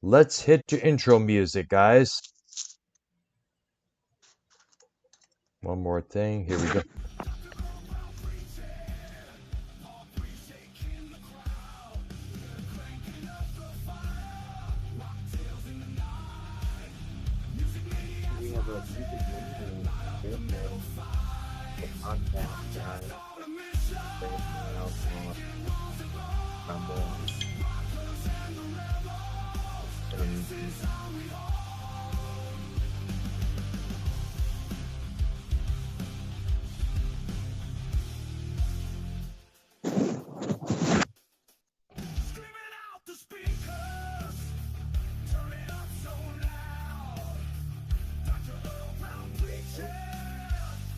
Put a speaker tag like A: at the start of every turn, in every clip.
A: Let's hit the intro music, guys. One more thing. Here we go.
B: We have a music maintenance video podcast guys. Everything else on Rumble and YouTube.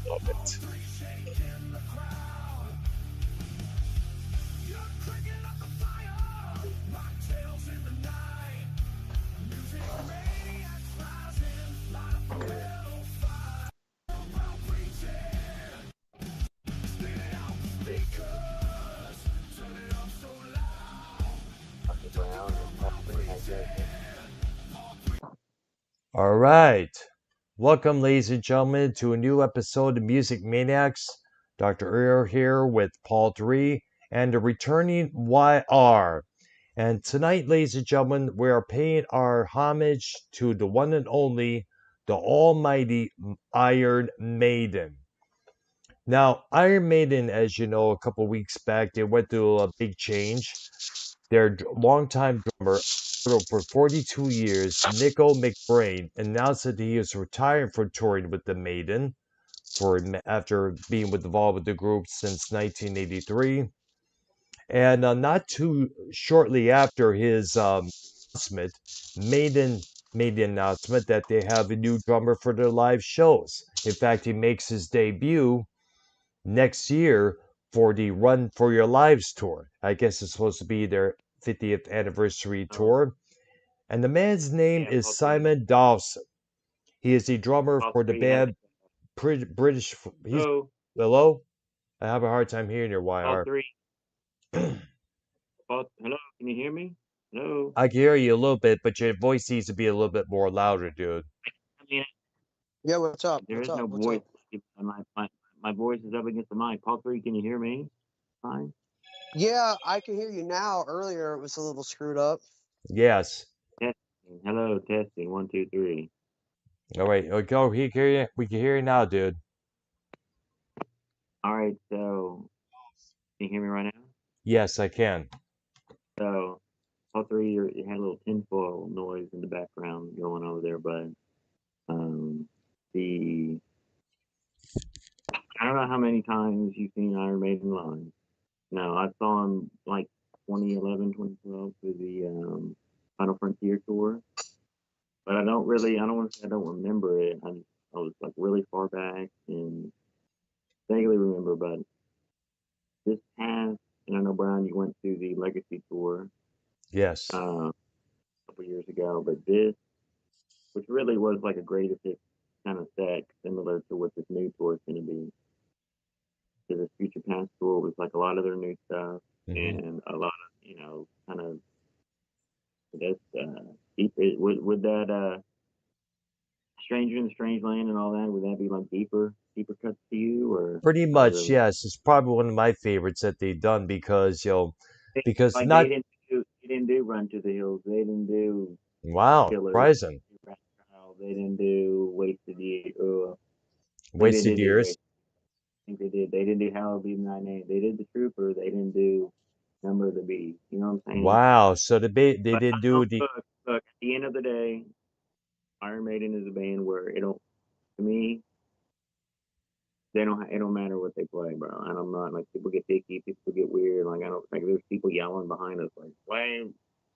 A: Love it.
B: Underground and something like that.
A: All right. Welcome, ladies and gentlemen, to a new episode of Music Maniacs. Dr. Earl here with Paul 3 and the returning YR. And tonight, ladies and gentlemen, we are paying our homage to the one and only, the almighty Iron Maiden. Now, Iron Maiden, as you know, a couple weeks back, they went through a big change. Their longtime drummer, for 42 years, Nico McBrain, announced that he is retiring from touring with the Maiden after being involved with the group since 1983. And not too shortly after his announcement, Maiden made the announcement that they have a new drummer for their live shows. In fact, he makes his debut next year for the Run for Your Lives tour. I guess it's supposed to be their 50th anniversary
B: Oh,
A: tour. And the man's name
B: yeah,
A: is
B: Paul 3.
A: Simon Dawson. He is the drummer
B: Paul
A: for the
B: 3 has
A: band British. He's
B: hello.
A: hello. I have a hard time hearing your
B: Paul
A: YR.
B: 3. Hello, can you hear me? Hello.
A: I can hear you a little bit, but your voice needs to be a little bit more louder, dude.
B: I mean,
C: Yeah, what's up?
B: there
C: What's
B: is no
C: up? What's
B: voice.
C: up?
B: My voice is up against the mic. Paul 3, can you hear me? Fine.
C: Yeah, I can hear you now. Earlier it was a little screwed up.
A: Yes.
B: Testing. Hello, testing. 1, 2, 3.
A: All right. Go. We can hear you. We can hear you now, dude.
B: All right, so can you hear me right now?
A: Yes, I can.
B: So all three, you had a little tinfoil noise in the background going over there, but um, the I don't know how many times you've seen Iron Maiden live. No, I saw him like 2011, 2012 for the Final Frontier tour, but I don't want to say I don't remember it. I was like really far back and vaguely remember, but this past, and I know Brian, you went to the Legacy tour
A: Yes.
B: a couple years ago, but this, which really was like a greatest hits kind of set, similar to what this new tour is going to be. So this Future Past tour was like a lot of their new stuff
A: Hmm.
B: and a lot of, kind of this deeper. Would that Stranger in the Strange Land and all that? Would that be like deeper cuts to you, or
A: Pretty
B: not
A: much,
B: really?
A: yes. It's probably one of my favorites that they've done because because
B: Like
A: not
B: they didn't do Run to the Hills. They didn't do
A: wow,
B: Killers.
A: surprising.
B: They didn't do Wasted Years. I think they
A: Wasted
B: did do
A: years.
B: Wasted. I think they did. They didn't do Hallowed Be Thy Name. They did The Trooper. They didn't do Number of the Beast. You know what I'm saying?
A: Wow. So they
B: But I
A: didn't do
B: don't
A: the
B: look. At the end of the day, Iron Maiden is a band where it don't. To me, they don't. It don't matter what they play, bro. And I'm not like people get picky. People get weird. Like I don't like there's people yelling behind us like play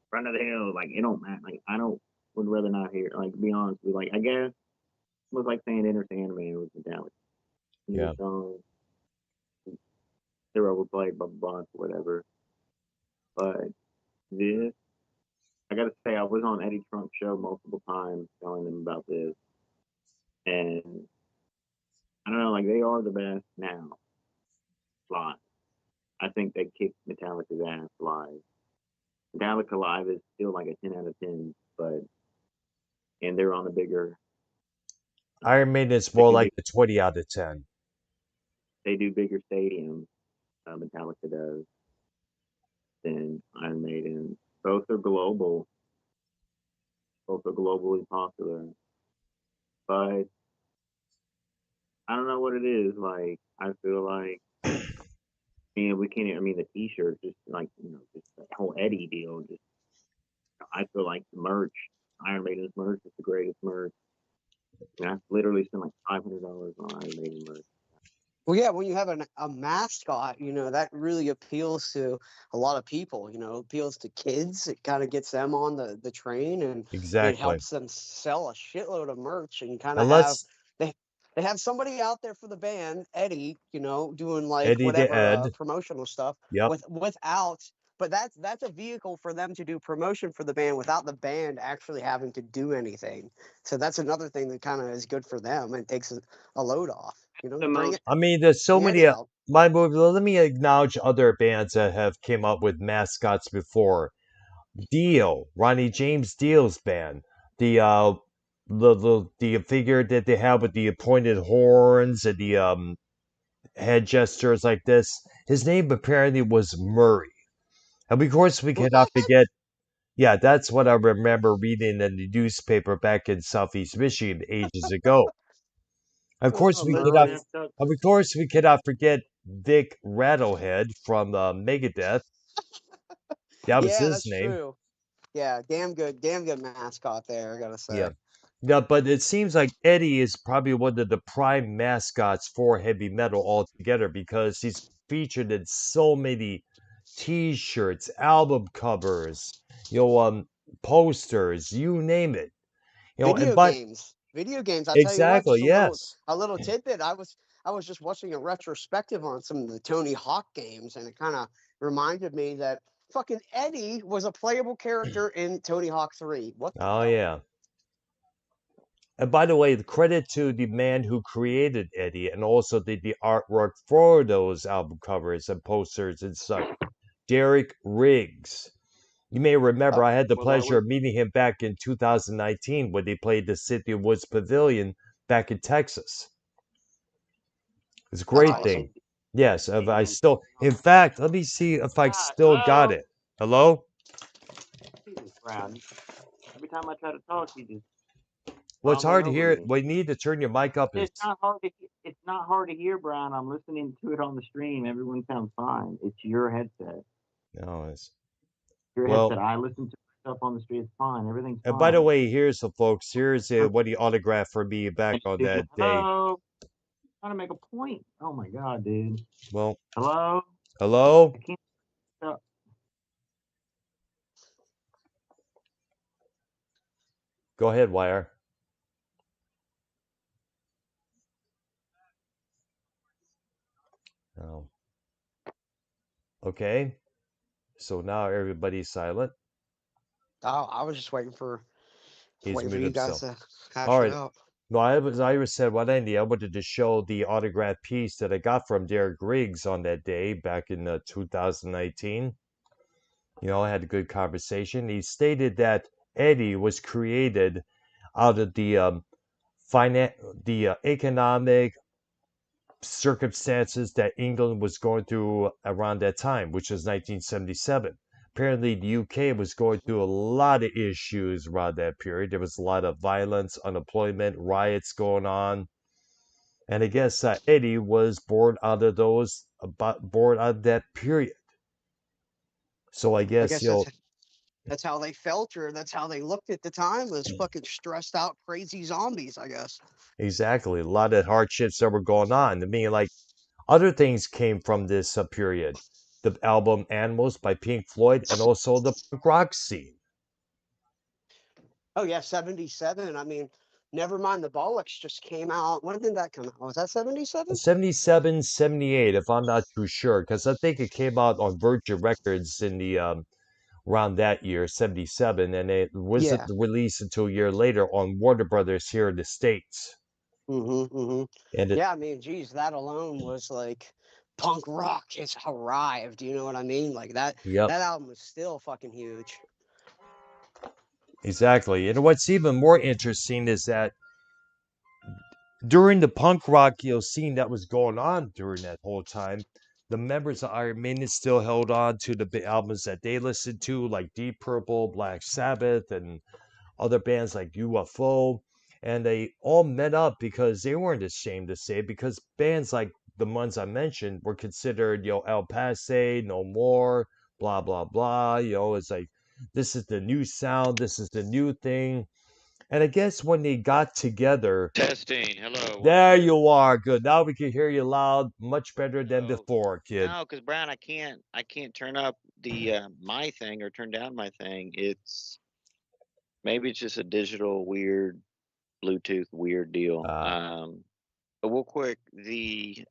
B: Front of the Hill. Like it don't matter. Like I don't would rather not hear. Like to be honest with you, like I guess it was like saying Enter Sandman was Metallica. New
A: yeah.
B: song, they're overplayed, blah blah blah, whatever. But this, I gotta say, I was on Eddie Trunk's show multiple times telling them about this, and I don't know, like they are the best now live. I think they kicked Metallica's ass live. Metallica live is still like a 10 out of 10, but and they're on a bigger.
A: Iron Maiden is
B: They
A: more
B: do
A: like a 20 out of 10.
B: they do bigger stadiums. Metallica does than Iron Maiden. Both are global. Both are globally popular. But I don't know what it is. Like I feel like we can't. I mean, the T-shirt, just like just the whole Eddie deal. Just I feel like the merch, Iron Maiden's merch, is the greatest merch. And I've literally spent like $500 on Iron Maiden merch.
C: Well, yeah, when you have a mascot, that really appeals to a lot of people. Appeals to kids. It kind of gets them on the train, and it
A: Exactly.
C: helps them sell a shitload of merch and kind of
A: And
C: have
A: let's
C: they have somebody out there for the band, Eddie, doing like
A: Eddie the
C: whatever
A: Ed.
C: promotional stuff
A: Yep.
C: without. But that's a vehicle for them to do promotion for the band without the band actually having to do anything. So that's another thing that kind of is good for them and takes a load off.
B: The
C: Bring
B: most
C: it,
A: I mean, there's so
C: bring
A: many.
C: Eddie out.
A: Let me acknowledge other bands that have came up with mascots before. Dio, Ronnie James Dio's band. The the figure that they have with the pointed horns and the head gestures like this. His name apparently was Murray. And of course, we cannot
C: What?
A: forget. Yeah, that's what I remember reading in the newspaper back in Southeast Michigan ages ago. Of course,
C: Oh,
A: we
B: most
A: cannot.
C: Murray.
B: mascots.
A: Of course, we cannot forget Vic Rattlehead from Megadeth. That was
C: Yeah,
A: his
C: that's
A: name.
C: true. Yeah, damn good mascot there, I gotta
A: Yeah.
C: say.
A: Yeah, but it seems like Eddie is probably one of the prime mascots for heavy metal altogether because he's featured in so many T-shirts, album covers, posters, you name it. And
C: Video
A: but
C: games. Video games, I'll tell you what,
A: exactly,
C: just
A: yes.
C: a little tidbit. I was just watching a retrospective on some of the Tony Hawk games, and it kind of reminded me that fucking Eddie was a playable character in Tony Hawk 3. What the
A: Oh
C: hell?
A: yeah. And by the way, the credit to the man who created Eddie and also did the artwork for those album covers and posters and such. Derek Riggs. You may remember I had the
B: Well, that
A: pleasure
B: was
A: of meeting him back in 2019 when they played the City of Woods Pavilion back in Texas. It's a
C: That's
A: great
C: awesome.
A: thing. Yes, if I
B: and
A: still, in fact, let me see if I
B: God,
A: still got
B: hello.
A: it. Hello?
B: Jesus, Brad. Every time I try to talk, you just
A: Well, it's
B: rambling
A: hard to
B: over
A: hear.
B: me.
A: Well, you need to turn your mic up.
B: It's not hard to. It's not hard to hear, Brian. I'm listening to it on the stream. Everyone sounds fine. It's your headset.
A: No, it's
B: Your
A: well.
B: headset. I listen to stuff on the street. It's fine. Everything's
A: And by the
B: fine.
A: way, here's the folks. Here's what he autographed for me back on that day.
B: Hello. Trying to make a point. Oh my god, dude.
A: Well,
B: Hello.
A: hello.
B: I can't. Stop.
A: Go ahead, Wire. Oh, okay. So now everybody's silent.
C: Oh, I was just
A: He's
C: waiting for
A: muted
C: you guys
A: himself.
C: to
A: All
C: hash it
A: right.
C: out.
A: No, I was said what Andy. I wanted to show the autograph piece that I got from Derek Riggs on that day back in 2019. I had a good conversation. He stated that Eddie was created out of the economic circumstances that England was going through around that time, which was 1977. Apparently, the UK was going through a lot of issues around that period. There was a lot of violence, unemployment, riots going on. And I guess Eddie was born out of born out of that period. So I
C: I
A: guess,
C: guess that's how they felt, or that's how they looked at the time, was fucking stressed out, crazy zombies, I guess.
A: exactly, a lot of hardships that were going on. I mean, like, other things came from this period. The album Animals by Pink Floyd and also the punk rock scene.
C: Oh yeah, 77. I mean, never mind the bollocks just came out. When did that come out? Was that 77?
A: 77, 78, if I'm not too sure, because I think it came out on Virgin Records in the around that year, 77, and it wasn't
C: Yeah.
A: released until a year later on Warner Brothers here in the States.
C: Mm-hmm. Mm-hmm.
A: And it
C: Yeah, I mean, geez, that alone was like punk rock has arrived. You know what I mean? Like that
A: Yep,
C: album is still fucking huge.
A: exactly. And what's even more interesting is that during the punk rock scene that was going on during that whole time, the members of Iron Maiden still held on to the albums that they listened to, like Deep Purple, Black Sabbath, and other bands like UFO. And they all met up because they weren't ashamed to say it, because bands like the ones I mentioned were considered, El Passe, No More, blah, blah, blah. It's like, this is the new sound, this is the new thing. And I guess when they got together,
D: Testing. Hello. 1,
A: there
D: 2.
A: you are. Good. Now we can hear you loud, much better than
D: Hello.
A: before, kid.
D: No, because Brian, I can't turn up the my thing or turn down my thing. Maybe it's just a digital weird Bluetooth weird deal. But real quick, the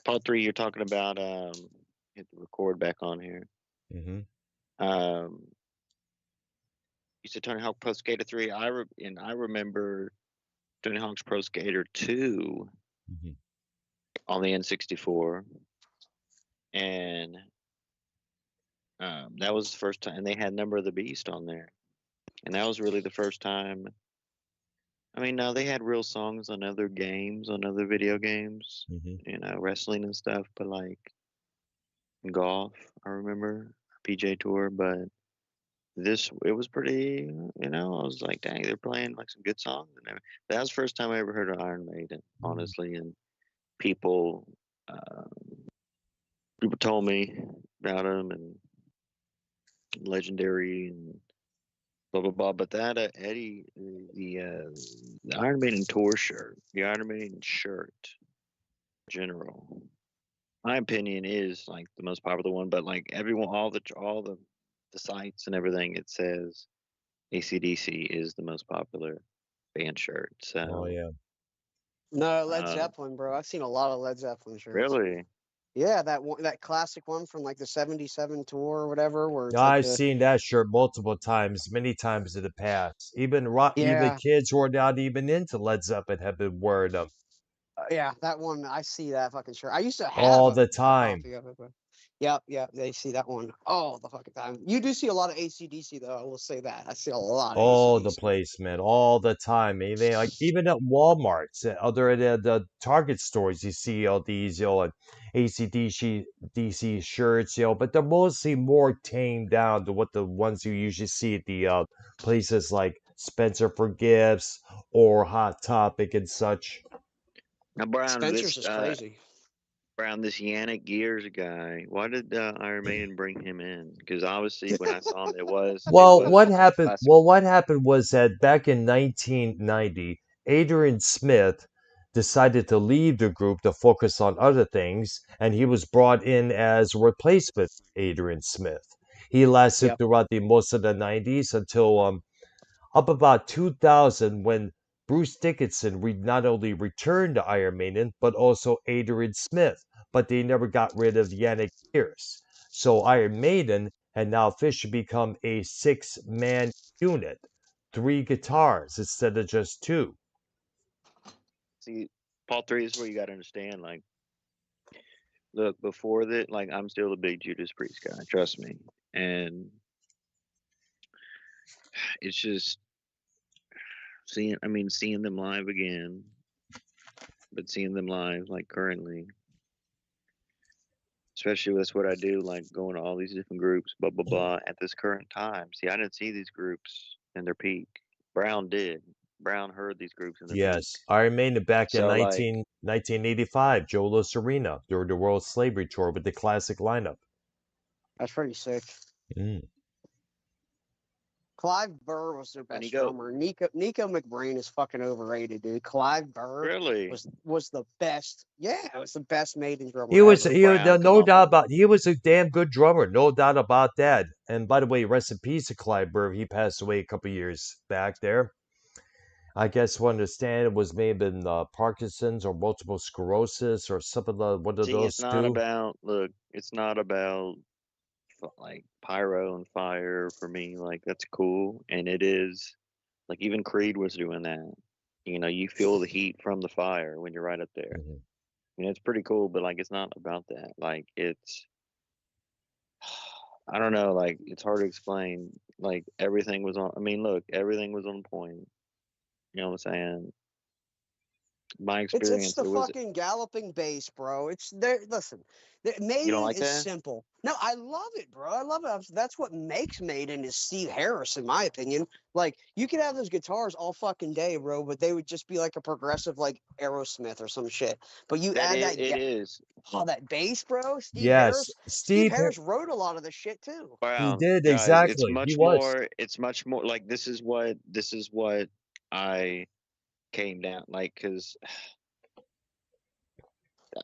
D: part 3 you're talking about. Hit the record back on here.
A: Mm-hmm.
D: You said Tony Hawk Pro Skater 3. I remember Tony Hawk's Pro Skater 2
A: Mm-hmm.
D: on the N64, and that was the first time, and they had Number of the Beast on there, and that was really the first time. I mean, no, they had real songs on other games, on other video games,
A: Mm-hmm.
D: Wrestling and stuff, but like golf, I remember PJ Tour, but it was pretty, I was like, dang, they're playing like some good songs, and everything. That was the first time I ever heard of Iron Maiden, honestly, and people, people told me about them and legendary and blah blah blah. But that Eddie, the Iron Maiden tour shirt, the Iron Maiden shirt, in general, my opinion is like the most popular one. But like everyone, all the sites and everything, it says AC/DC is the most popular band shirt. So
A: Oh, yeah.
C: No, Led Zeppelin, bro. I've seen a lot of Led Zeppelin shirts.
D: really,
C: Yeah, that classic one from like the '77 tour or whatever, where it's like
A: I've
C: the
A: seen that shirt multiple times, many times in the past. Even even
C: yeah,
A: kids who are not even into Led Zeppelin have been wearing them
C: yeah, that one. I see that fucking shirt. I used to have
A: all the
C: a
A: time.
C: copy of it, but yep, they see that one all the fucking time. You do see a lot of AC/DC though. I will say that. I see a lot of
A: All the
C: AC/DC.
A: place, man, all the time. Even like even at Walmart's, other the Target stores, you see all these, like AC/DC shirts, but they're mostly more tamed down to what the ones you usually see at the places like Spencer for Gifts or Hot Topic and such.
D: now Brown,
C: Spencer's is crazy.
D: this Yannick Gears guy, why did Iron Maiden bring him in? Because obviously when I saw him, it was
A: What happened?
D: classic.
A: Well, what happened was that back in 1990, Adrian Smith decided to leave the group to focus on other things, and he was brought in as a replacement for Adrian Smith. He lasted
C: Yep.
A: throughout the most of the 90s until up about 2000, when Bruce Dickinson not only returned to Iron Maiden but also Adrian Smith, but they never got rid of Yannick Pierce. So Iron Maiden had now officially become a 6-man unit, 3 guitars instead of just 2.
D: See, part 3 is where you got to understand, like, look, before that, like, I'm still a big Judas Priest guy, trust me. And it's just seeing them live again, but seeing them live, like, currently, especially that's what I do, like, going to all these different groups, blah, blah, blah, at this current time. See, I didn't see these groups in their peak. Brown did. Brown heard these groups in their peak.
A: Yes, Iron Maiden back in
D: So, like,
A: 1985, Joe Serena during the World Slavery Tour with the classic lineup.
C: That's pretty sick.
A: Mm.
C: Clive Burr was their
D: When you
C: best
D: go-
C: drummer. Nico McBrain is fucking overrated, dude. Clive Burr
D: really?
C: was the best. Yeah, it was the best Maiden drummer
A: He was,
C: ever.
D: Brown,
A: no
D: come on,
A: doubt
D: man.
A: about. He was a damn good drummer, no doubt about that. And by the way, rest in peace to Clive Burr. He passed away a couple years back there. I guess what I understand it was maybe in Parkinson's or multiple sclerosis or something like one of
D: See,
A: those two.
D: it's not about like pyro and fire for me. Like, that's cool. And it is, like, even Creed was doing that. You feel the heat from the fire when you're right up there.
A: Mhm.
D: it's pretty cool, but like it's not about that. Like it's I don't know, like it's hard to explain. Like everything was on. I mean, look, everything was on point. You know what I'm saying? My
C: It's
D: experience,
C: the
D: it was.
C: fucking galloping bass, bro. It's there. Listen,
D: You don't
C: Maiden
D: like
C: is
D: that?
C: simple. No, I love it, bro. I love it. That's what makes Maiden is Steve Harris, in my opinion. Like you could have those guitars all fucking day, bro, but they would just be like a progressive, like Aerosmith or some shit. But you add that,
D: It is.
C: oh, that bass, bro. Steve
A: Yes,
C: Harris. Steve
A: Steve,
C: Harris wrote a lot of the shit too.
A: he
D: Wow,
A: did
D: guys,
A: exactly. He was.
D: it's much more like this is what I came down like because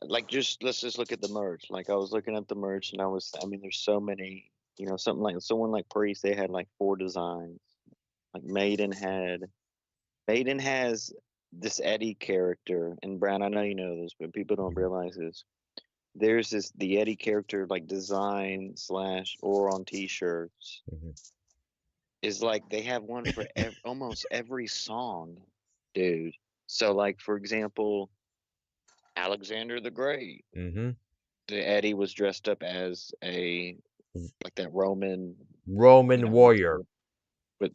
D: like just let's just look at the merch. Like I was looking at the merch and I mean there's so many, something like someone like Priest, they had like 4 designs. Like Maiden has this Eddie character, and Brown, I know you know this, but people don't realize this. There's the Eddie character like design slash or on t-shirts
A: Mhm.
D: is like they have one for almost every song, dude. So like for example, Alexander the Great,
A: Mm-hmm.
D: the Eddie was dressed up as a like that Roman,
A: Roman
D: with
A: warrior.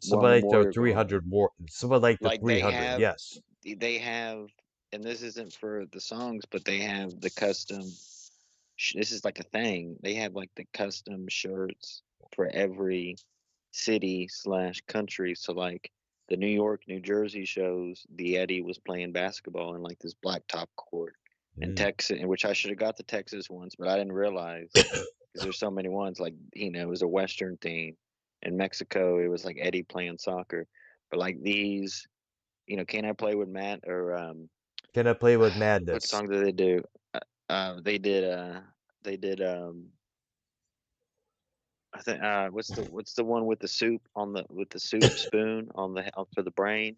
A: Somebody
D: Roman
A: like the
D: warrior going.
A: 300 war. Somebody like the
D: Like
A: 300. Yes.
D: they have, and this isn't for the songs, but they have the custom. This is like a thing. They have like the custom shirts for every city slash country. So like the New York, New Jersey shows, the Eddie was playing basketball in like this blacktop court. And
A: Mm.
D: Texas, in which I should have got the Texas ones, but I didn't realize because there's so many ones. Like it was a Western theme. In Mexico, it was like Eddie playing soccer. But like these, Can I Play with Matt or
A: Can I play with
D: what
A: madness?
D: song did they do? They did they did I think what's the one with the soup on the with the soup spoon on the for the brain?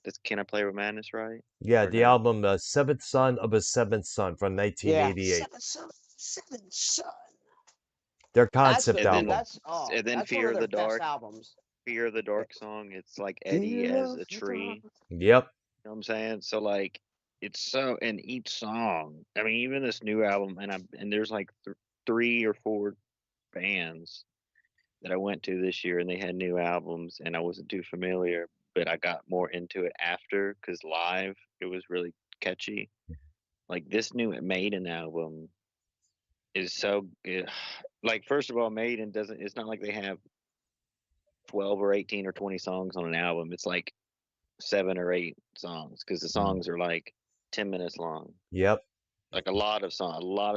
D: That's Can I Play with Madness, right?
A: Yeah,
D: Or
A: the
D: no?
A: album Seventh Son of a Seventh Son from
C: Yeah,
A: 1988.
C: seven, son.
A: Their
C: That's
A: concept
C: the
D: And
C: dude.
A: album.
D: then
C: That's one
D: Fear
C: of
D: of
C: their
D: the
C: best
D: Dark,
C: albums.
D: Fear of the Dark song. It's like Eddie
C: Fear
D: as
C: of
D: a
C: the dark.
D: tree.
A: Yep.
D: You know what I'm saying? So like it's so in each song. I mean, even this new album, and there's like 3 or 4 bands that I went to this year, and they had new albums, and I wasn't too familiar, but I got more into it after because live it was really catchy. Like this new Maiden album is so good. Like first of all, Maiden doesn't. It's not like they have 12 or 18 or 20 songs on an album. It's like 7 or 8 songs because the
A: Mm.
D: songs are like 10 minutes long.
A: Yep.
D: Like a lot of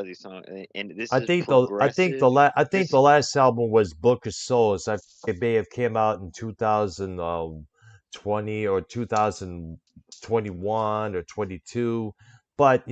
D: these songs, and this
A: I
D: is
A: think the I think the
D: progressive.
A: la- I think
D: This
A: the last album was Book of Souls. I think it may have came out in 2020 or 2021 or 22. But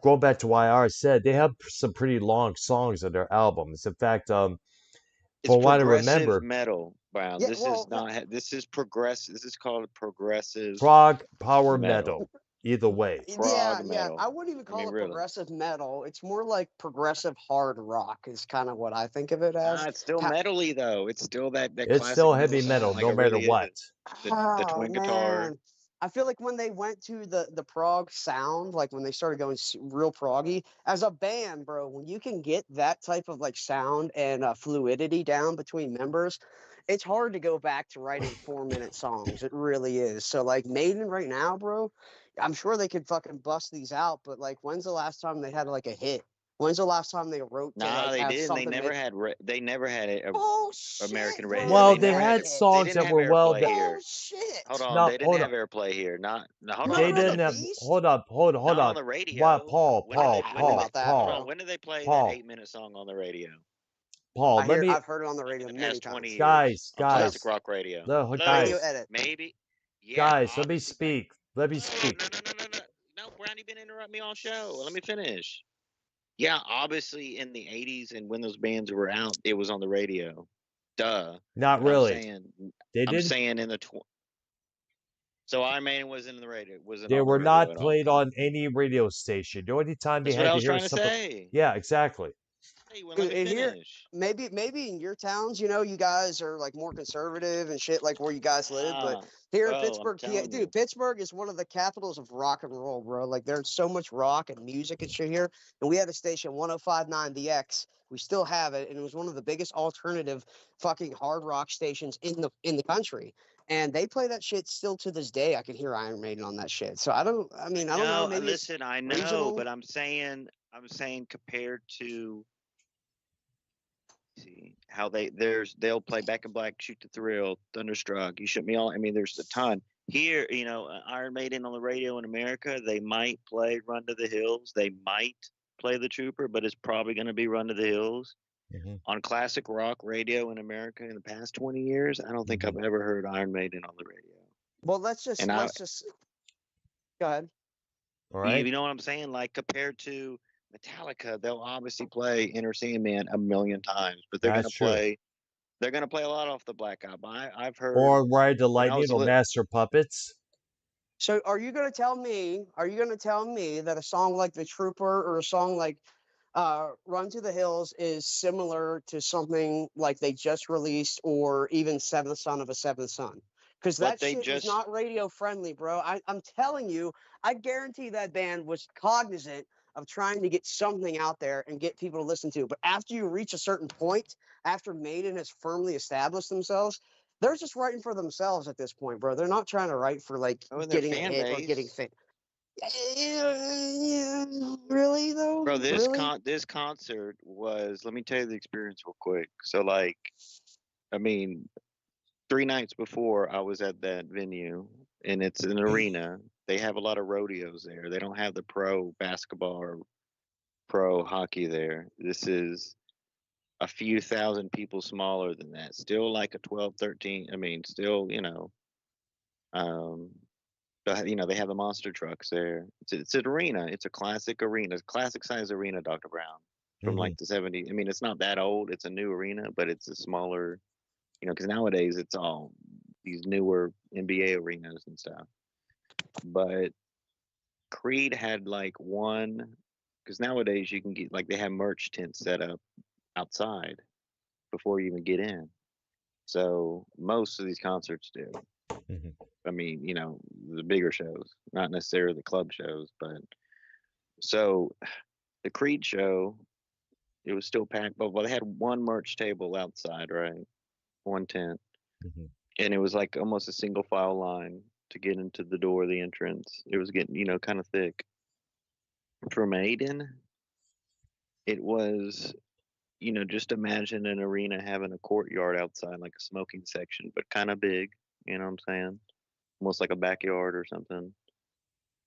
A: going back to what I said, they have some pretty long songs on their albums. In fact,
D: It's
A: from what I
D: progressive
A: remember,
D: metal, Brown.
C: Yeah,
D: This is
C: well,
D: not. This is progressive. This is called progressive
A: prog power
D: metal.
A: metal. Either way.
C: yeah,
D: Prog
C: yeah. I
D: metal.
C: wouldn't even
D: I mean,
C: call it
D: really.
C: progressive metal. It's more like progressive hard rock is kind of what I think of it as.
D: It's still
C: Ha-
D: metally though. It's still that
A: It's
D: classic
A: still
D: metal
A: heavy
D: sound.
A: metal,
D: Like
A: no
D: it
A: matter
D: really
A: what.
D: is. The
C: Oh
D: twin guitar.
C: man, I feel like when they went to the prog sound, like when they started going real proggy as a band, bro. When you can get that type of like sound and fluidity down between members, it's hard to go back to writing 4 minute songs. It really is. So like Maiden right now, bro. I'm sure they could fucking bust these out, but like, when's the last time they had like a hit? When's the last time they wrote to
D: Nah,
C: like
D: they
C: have
D: didn't. They
C: something
D: never
C: make?
D: had. They never had a
C: Oh shit,
D: American
C: bro!
D: radio.
C: They
A: Well,
D: They
A: they
D: never
C: had
D: had.
A: had
C: it.
D: They
A: songs
D: didn't
A: that
D: have
A: were well
D: airplay
A: done.
D: here. Hold
C: Bullshit.
D: on.
A: Now,
D: They didn't
A: hold
D: have
A: up.
D: airplay here. Not. No, hold
C: You
D: on.
A: They
C: never
D: Hold
C: heard
A: didn't
C: the
D: on.
A: have.
C: Beast?
A: Hold up. Hold
D: Not on
A: up.
D: the
A: What?
D: radio.
A: Paul.
D: When did
A: Paul.
D: they?
C: I don't
D: When
C: know
D: did
A: Paul.
D: they?
C: about that.
D: Hold
A: Paul.
D: on. When did they play that
A: Paul.
D: 8 minute song on the radio?
A: Paul. Let me,
C: I've heard it on the
D: Like
C: radio
D: in the
C: many
D: past 20
C: times.
D: years
A: guys,
D: on classic
A: guys,
D: rock radio. Look,
C: Radio
A: guys,
C: edit.
D: maybe. Yeah,
A: guys. Let me
D: obviously back.
A: speak. Let me
D: No,
A: speak.
D: no, no, no, no, no. No, Brownie been interrupt me all show. Let me finish. Yeah, obviously in the 80s and when those bands were out, it was on the radio. Duh.
A: Not
D: But I'm
A: really.
D: saying
A: They
D: I'm
A: didn't.
D: saying in the so Iron Maiden wasn't in the radio, wasn't
A: They
D: on the
A: were
D: radio
A: not
D: at all.
A: played on any radio station. The only time they
D: That's what
A: had
D: I
A: to
D: was
A: hear
D: trying to
A: something.
D: say.
A: Yeah, exactly.
D: Hey, well, let me
C: And here,
D: finish.
C: maybe in your towns, you know, you guys are like more conservative and shit, like where you guys live. But here in
D: Bro, I'm
C: Pittsburgh,
D: telling you.
C: dude, Pittsburgh is one of the capitals of rock and roll, bro. Like there's so much rock and music and shit here. And we had a station 105.9 The X. We still have it, and it was one of the biggest alternative fucking hard rock stations in the country. And they play that shit still to this day. I can hear Iron Maiden on that shit. So I mean, I don't know.
D: No,
C: Maybe it's
D: listen, I know,
C: regional.
D: but I'm saying compared to see how they'll play Back in Black, Shoot the Thrill, Thunderstruck, You Shoot Me All. I mean, there's a ton here. You know, Iron Maiden on the radio in America, they might play Run to the Hills, they might play The Trooper, but it's probably going to be Run to the Hills.
A: Mm-hmm.
D: On classic rock radio in America in the past 20 years, I don't think
A: Mm-hmm.
D: I've ever heard Iron Maiden on the radio.
C: Well,
D: And
C: let's just go ahead.
A: All right.
D: you know what I'm saying? Like compared to Metallica, they'll obviously play Enter Sandman a million times, but
A: That's true.
D: they're gonna play a lot off the Black Album. I've heard
A: Or Ride the
D: when I
A: Lightning
D: was
A: or Master Puppets.
C: So are you going to tell me, that a song like The Trooper or a song like Run to the Hills is similar to something like they just released or even Seventh Son of a Seventh Son? Because
D: but
C: that
D: they
C: shit is
D: just
C: not radio friendly, bro. I'm telling you, I guarantee that band was cognizant of trying to get something out there and get people to listen to. But after you reach a certain point, after Maiden has firmly established themselves, they're just writing for themselves at this point, bro. They're not trying to write for like
D: in their
C: getting a
D: fan
C: hit or getting
D: base.
C: fit. Yeah, really though?
D: Bro,
C: Really?
D: this concert was, let me tell you the experience real quick. So like, I mean, 3 nights before I was at that venue, and it's an arena. They have a lot of rodeos there. They don't have the pro basketball or pro hockey there. This is a few thousand people smaller than that. Still like a 12, 13. I mean, still, um, they have the monster trucks there. It's an arena. It's a classic arena, classic size arena, Dr. Brown, from
A: Mm-hmm.
D: like the 70s. I mean, it's not that old. It's a new arena, but it's a smaller, because nowadays it's all these newer NBA arenas and stuff. But Creed had like one, because nowadays you can get, like, they have merch tents set up outside before you even get in. So most of these concerts do.
A: Mm-hmm.
D: I mean, the bigger shows, not necessarily the club shows, but so the Creed show, it was still packed, but well, they had one merch table outside, right? One tent.
A: Mm-hmm.
D: And it was like almost a single file line to get into the door of the entrance. It was getting, kind of thick. For Maiden, it was, just imagine an arena having a courtyard outside, like a smoking section, but kind of big. You know what I'm saying? Almost like a backyard or something.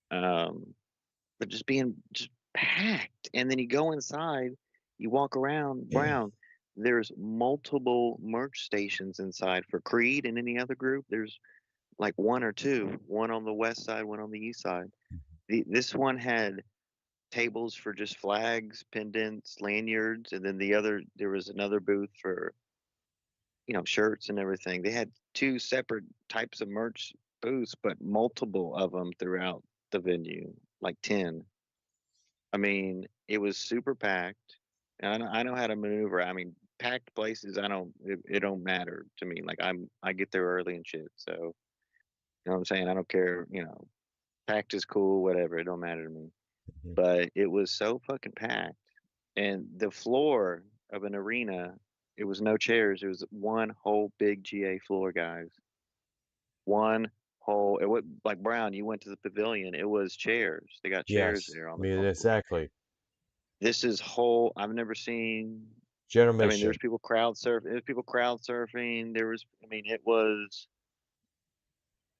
D: But just being just packed. And then you go inside, you walk around, Brown. There's multiple merch stations inside for Creed and any other group. There's like one or two, one on the west side, one on the east side. This one had tables for just flags, pendants, lanyards, and then there was another booth for shirts and everything. They had two separate types of merch booths, but multiple of them throughout the venue, like 10. I mean, it was super packed. And I know how to maneuver. I mean, packed places, it don't matter to me. Like I get there early and shit. So, you know what I'm saying? I don't care, packed is cool, whatever. It don't matter to me.
A: Mm-hmm.
D: But it was so fucking packed. And the floor of an arena, it was no chairs. It was one whole big GA floor, guys. One whole, it was like Brown, you went to the pavilion, it was chairs. They got chairs
A: Yes.
D: there on the
A: Yeah,
D: floor.
A: exactly.
D: This is whole, I've never seen. I mean,
A: Generation.
D: there's people crowd surfing. It was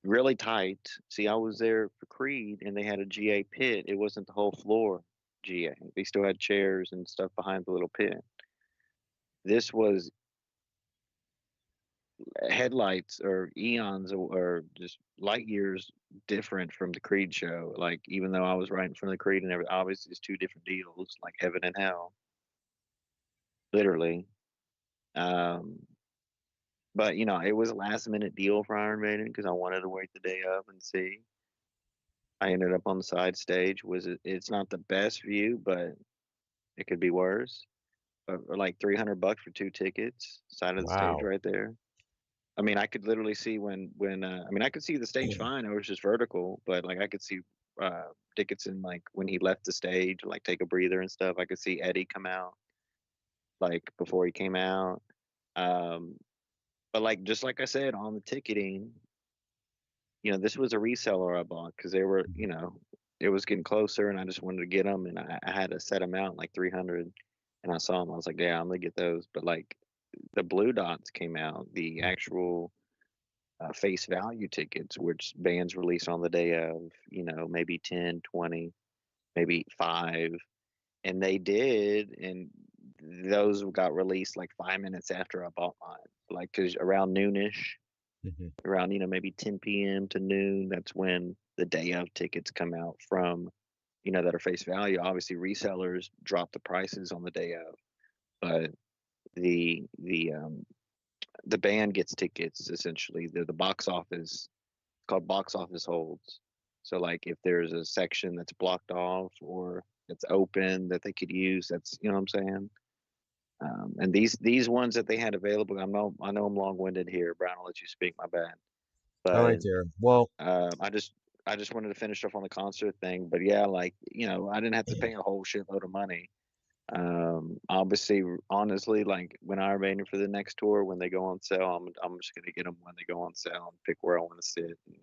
D: really tight. See, I was there for Creed and they had a GA pit. It wasn't the whole floor GA. They still had chairs and stuff behind the little pit. This was headlights or eons or just light years different from the Creed show. Like, even though I was right in front of the Creed and everything, obviously it's two different deals, like heaven and hell, literally. Um, but it was a last minute deal for Iron Maiden because I wanted to wait the day of and see. I ended up on the side stage. It's not the best view, but it could be worse. or like $300 for 2 tickets, side of the stage
A: Wow.
D: right there. I mean, I could literally see when I mean, I could see the stage fine. It was just vertical, but like I could see Dickinson like when he left the stage, like take a breather and stuff. I could see Eddie come out like before he came out. Um, but like just like I said on the ticketing, this was a reseller I bought because they were, it was getting closer, and I just wanted to get them, and I had a set amount like 300, and I saw them. I was like, yeah, I'm gonna get those. But like the blue dots came out, the actual face value tickets, which bands release on the day of, maybe 10, 20, maybe 5. And they did. And those got released like 5 minutes after I bought mine. Like, cause around noonish,
A: Mhm.
D: around, maybe 10 p.m. to noon, that's when the day of tickets come out from, that are face value. Obviously, resellers drop the prices on the day of, but the band gets tickets essentially. The box office, called box office holds. So like if there's a section that's blocked off or it's open that they could use, that's what I'm saying. And these ones that they had available, I know I'm long winded here, Brian. I'll let you speak. My bad.
A: All right,
D: But
A: there. Well,
D: I just wanted to finish off on the concert thing. But yeah, like I didn't have to pay a whole shitload of money. Obviously, honestly, like when Iron Maiden for the next tour, when they go on sale, I'm just gonna get them when they go on sale and pick where I want to sit. And,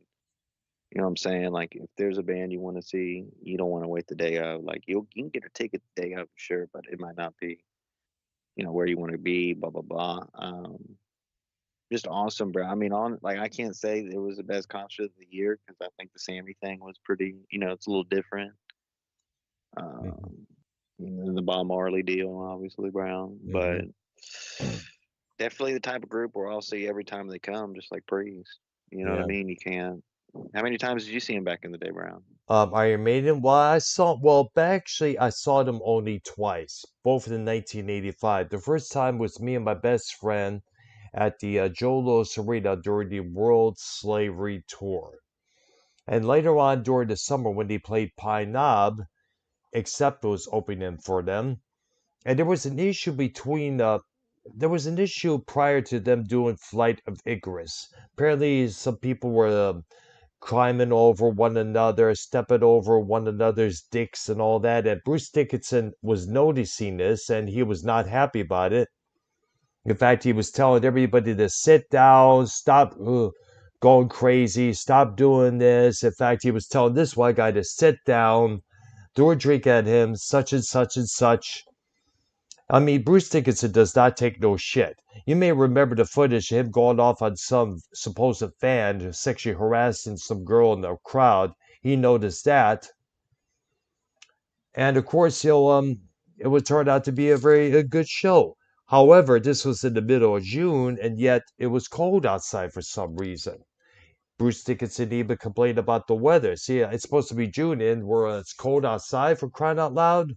D: you know what I'm saying? Like if there's a band you want to see, you don't want to wait the day of. Like you can get a ticket the day of, sure, but it might not be, where you want to be. Blah blah blah. Just awesome, bro. I mean, on like I can't say it was the best concert of the year because I think the Sammy thing was pretty. It's a little different.
A: mhm,
D: Um, the Bob Marley deal, obviously, Brown, but
A: mhm.
D: definitely the type of group where I'll see every time they come, just like Priest. You know what I
A: Yeah.
D: mean? You can't. How many times did you see him back in the day, Brown?
A: Iron Maiden. Actually, I saw them only twice, both in 1985. The first time was me and my best friend at the Joe Louis Arena during the World Slavery Tour. And later on during the summer when they played Pine Knob, Accept was opening for them. And there was an issue prior to them doing Flight of Icarus. Apparently, some people were climbing over one another, stepping over one another's dicks and all that. And Bruce Dickinson was noticing this and he was not happy about it. In fact, he was telling everybody to sit down, stop going crazy, stop doing this. In fact, he was telling this one guy to sit down, threw a drink at him, such and such and such. I mean, Bruce Dickinson does not take no shit. You may remember the footage of him going off on some supposed fan sexually harassing some girl in the crowd. He noticed that, and of course, it would turn out to be a good show. However, this was in the middle of June, and yet it was cold outside for some reason. Bruce Dickinson even complained about the weather. See, it's supposed to be June, and where it's cold outside for crying out loud.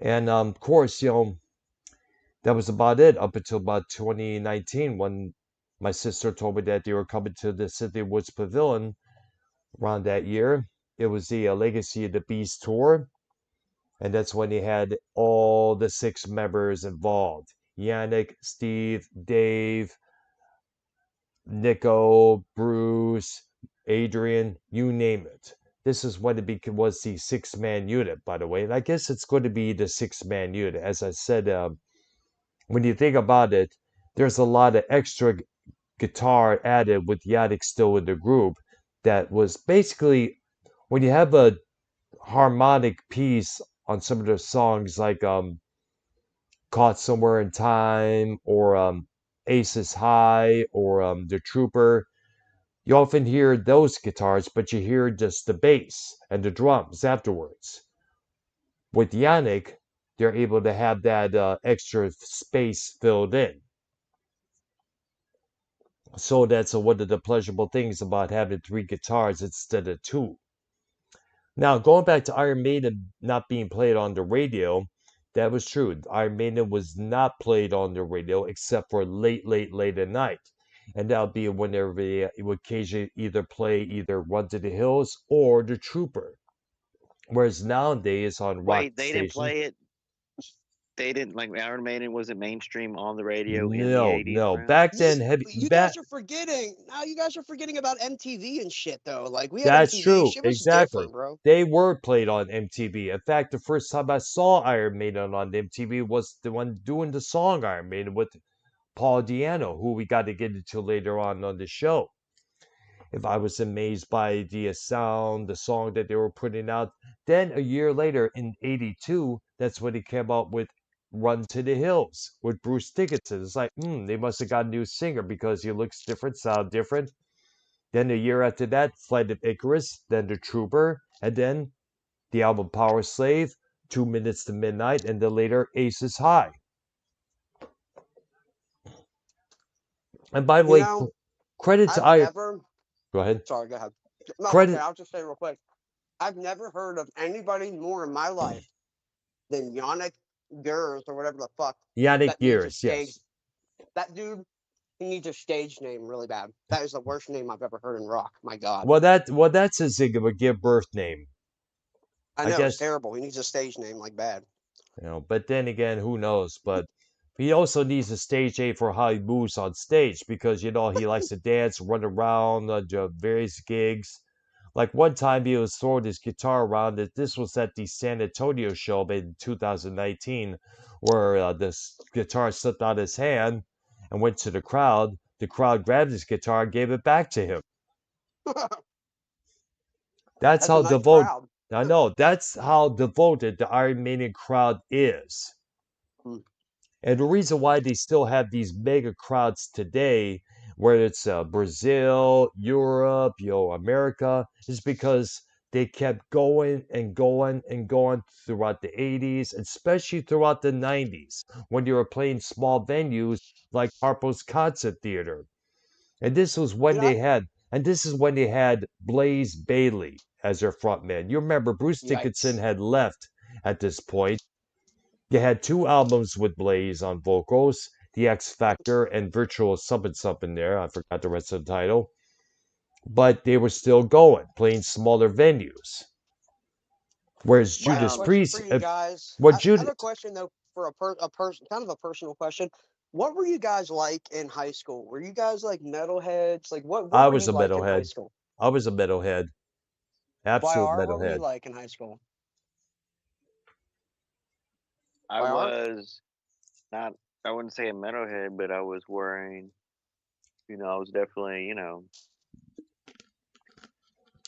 A: And of course, that was about it up until about 2019 when my sister told me that they were coming to the City Woods Pavilion around that year. It was the Legacy of the Beast tour, and that's when they had all the 6 members involved: Yannick, Steve, Dave, Nico, Bruce, Adrian, you name it. This is what was the 6-man unit, by the way. And I guess it's going to be the 6-man unit. As I said, when you think about it, there's a lot of extra guitar added with Yannick still in the group that was basically when you have a harmonic piece on some of the songs like Caught Somewhere in Time or Aces High or The Trooper, you often hear those guitars, but you hear just the bass and the drums afterwards. With Yannick, they're able to have that extra space filled in. So that's one of the pleasurable things about having 3 guitars instead of 2. Now, going back to Iron Maiden not being played on the radio, that was true. Iron Maiden was not played on the radio except for late at night. And that would be whenever they would occasionally either play either Run to the Hills or The Trooper. Whereas nowadays on rock
D: Wait, they didn't
A: station,
D: play it. they didn't like Iron Maiden wasn't mainstream on the radio in the
A: No,
D: 80s,
A: no.
D: bro.
A: Back
C: Yeah,
A: then,
C: you guys are forgetting. Now you guys are forgetting about MTV and shit though. Like we had
A: that's
C: MTV.
A: true.
C: Shit was
A: Exactly.
C: different, bro.
A: They were played on MTV. In fact, the first time I saw Iron Maiden on MTV was the one doing the song Iron Maiden with Paul Diano, who we got to get into later on the show. If I was amazed by the sound, the song that they were putting out. Then a year later, in '82, that's when he came out with "Run to the Hills" with Bruce Dickinson. It's like, they must have got a new singer because he looks different, sound different. Then a year after that, Flight of Icarus, then The Trooper, and then the album Power Slave, 2 Minutes to Midnight, and then later Aces High. And by the
C: You
A: way,
C: know,
A: credit to
C: I've
A: I.
C: never.
A: Go ahead.
C: Sorry, go ahead. No, okay.
A: Credit
C: I'll just say real quick. I've never heard of anybody more in my life than Yannick Gers or whatever the fuck
A: Yannick
C: that needs a
A: Gears,
C: stage.
A: yes.
C: That dude, he needs a stage name really bad. That is the worst name I've ever heard in rock. My God.
A: That's a Zig give birth name.
C: I
A: I
C: know it's
A: guess,
C: terrible. He needs a stage name like bad.
A: but then again, who knows? But he also needs a stage name for how he moves on stage because he likes to dance, run around various gigs. Like one time he was throwing his guitar around. This was at the San Antonio show in 2019, where this guitar slipped out of his hand and went to the crowd. The crowd grabbed his guitar and gave it back to him. That's
C: That's a
A: how
C: nice
A: devoted.
C: crowd.
A: I know. That's how devoted the Iron Maiden crowd is.
C: Hmm.
A: And the reason why they still have these mega crowds today, whether it's Brazil, Europe, America, is because they kept going and going and going throughout the 80s, especially throughout the 90s, when they were playing small venues like Harpo's Concert Theater. And this was when
C: And I,
A: they had, and this is when they had Blaze Bailey as their frontman. You remember Bruce Dickinson
C: yikes.
A: had left at this point. They had two albums with Blaze on vocals, The X Factor and Virtual Something Something there. I forgot the rest of the title. But they were still going, playing smaller venues. Whereas
C: I have a
A: Judas
D: Um,
C: question for
A: Priest,
C: you guys.
A: what
C: I have
A: Judas,
C: a question though for a person, kind of a personal question. What were you guys like in high school? Were you guys like metalheads? Like what
A: I
C: were
A: was
C: you
A: a
C: like in high
A: metalhead.
C: school?
A: I was a metalhead. Absolute
C: YR, what were you
A: metalhead.
C: like in high school?
D: I
C: YR?
D: was not, I wouldn't say a metalhead, but I was wearing, I was definitely,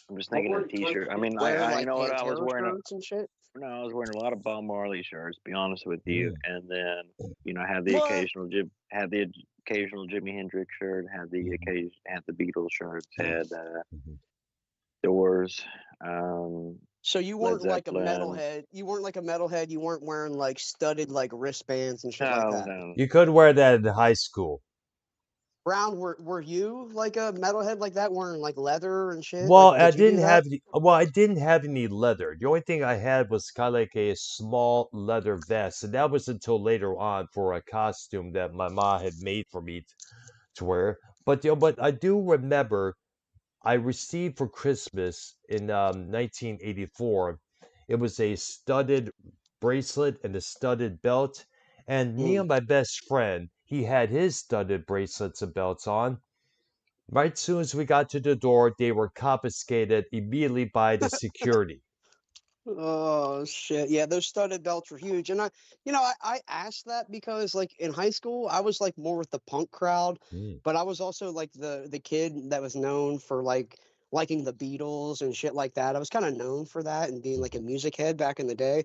D: I'm just
C: What
D: thinking
C: were
D: of t-shirt. I mean,
C: wearing
D: you
C: like
D: know what? I was
C: Pantera
D: wearing
C: shirts and shit?
D: no, I was wearing a lot of Bob Marley shirts, to be honest with you.
A: Mm.
D: And then, I had
C: What?
D: the occasional Jimi Hendrix shirt,
A: Mhm.
D: had the Beatles shirts, had
A: Mhm.
D: Doors,
C: So you
D: Led
C: weren't like a
D: Zeppelin.
C: metalhead. You weren't like a metalhead. You weren't wearing like studded like wristbands and shit like
D: No,
C: that.
D: no.
A: You could wear that in high school.
C: Brown, were you like a metalhead like that, wearing like leather and shit?
A: Well,
C: Like, did you do that?
A: I didn't have any leather. The only thing I had was kind of like a small leather vest, and that was until later on for a costume that my mom had made for me to wear. But I do remember I received for Christmas in 1984. It was a studded bracelet and a studded belt, and me
C: Mm.
A: and my best friend, he had his studded bracelets and belts on. Right soon as we got to the door, they were confiscated immediately by the security.
C: Oh shit. Yeah, those studded belts were huge. And I asked that because like in high school, I was like more with the punk crowd,
A: Mm,
C: but I was also like the kid that was known for like liking the Beatles and shit like that. I was kind of known for that and being like a
A: mhm,
C: music head back in the day.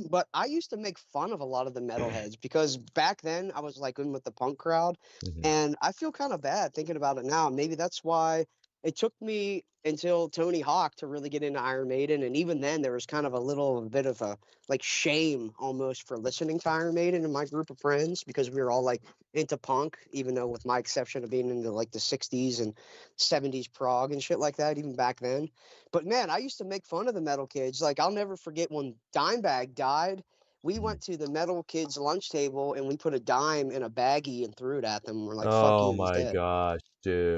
C: But I used to make fun of a lot of the metalheads because back then I was like in with the punk crowd,
A: mhm,
C: and I feel kind of bad thinking about it now. Maybe that's why it took me until Tony Hawk to really get into Iron Maiden, and even then there was kind of a little bit of a like shame almost for listening to Iron Maiden in my group of friends because we were all like into punk, even though with my exception of being into like the 60s and 70s prog and shit like that, even back then. But man, I used to make fun of the metal kids. Like I'll never forget when Dimebag died. We
A: mhm.
C: went to the metal kids lunch table and we put a dime in a baggie and threw it at them. We're like, fuck
A: Oh
C: you, he's
A: my
C: dead.
A: gosh,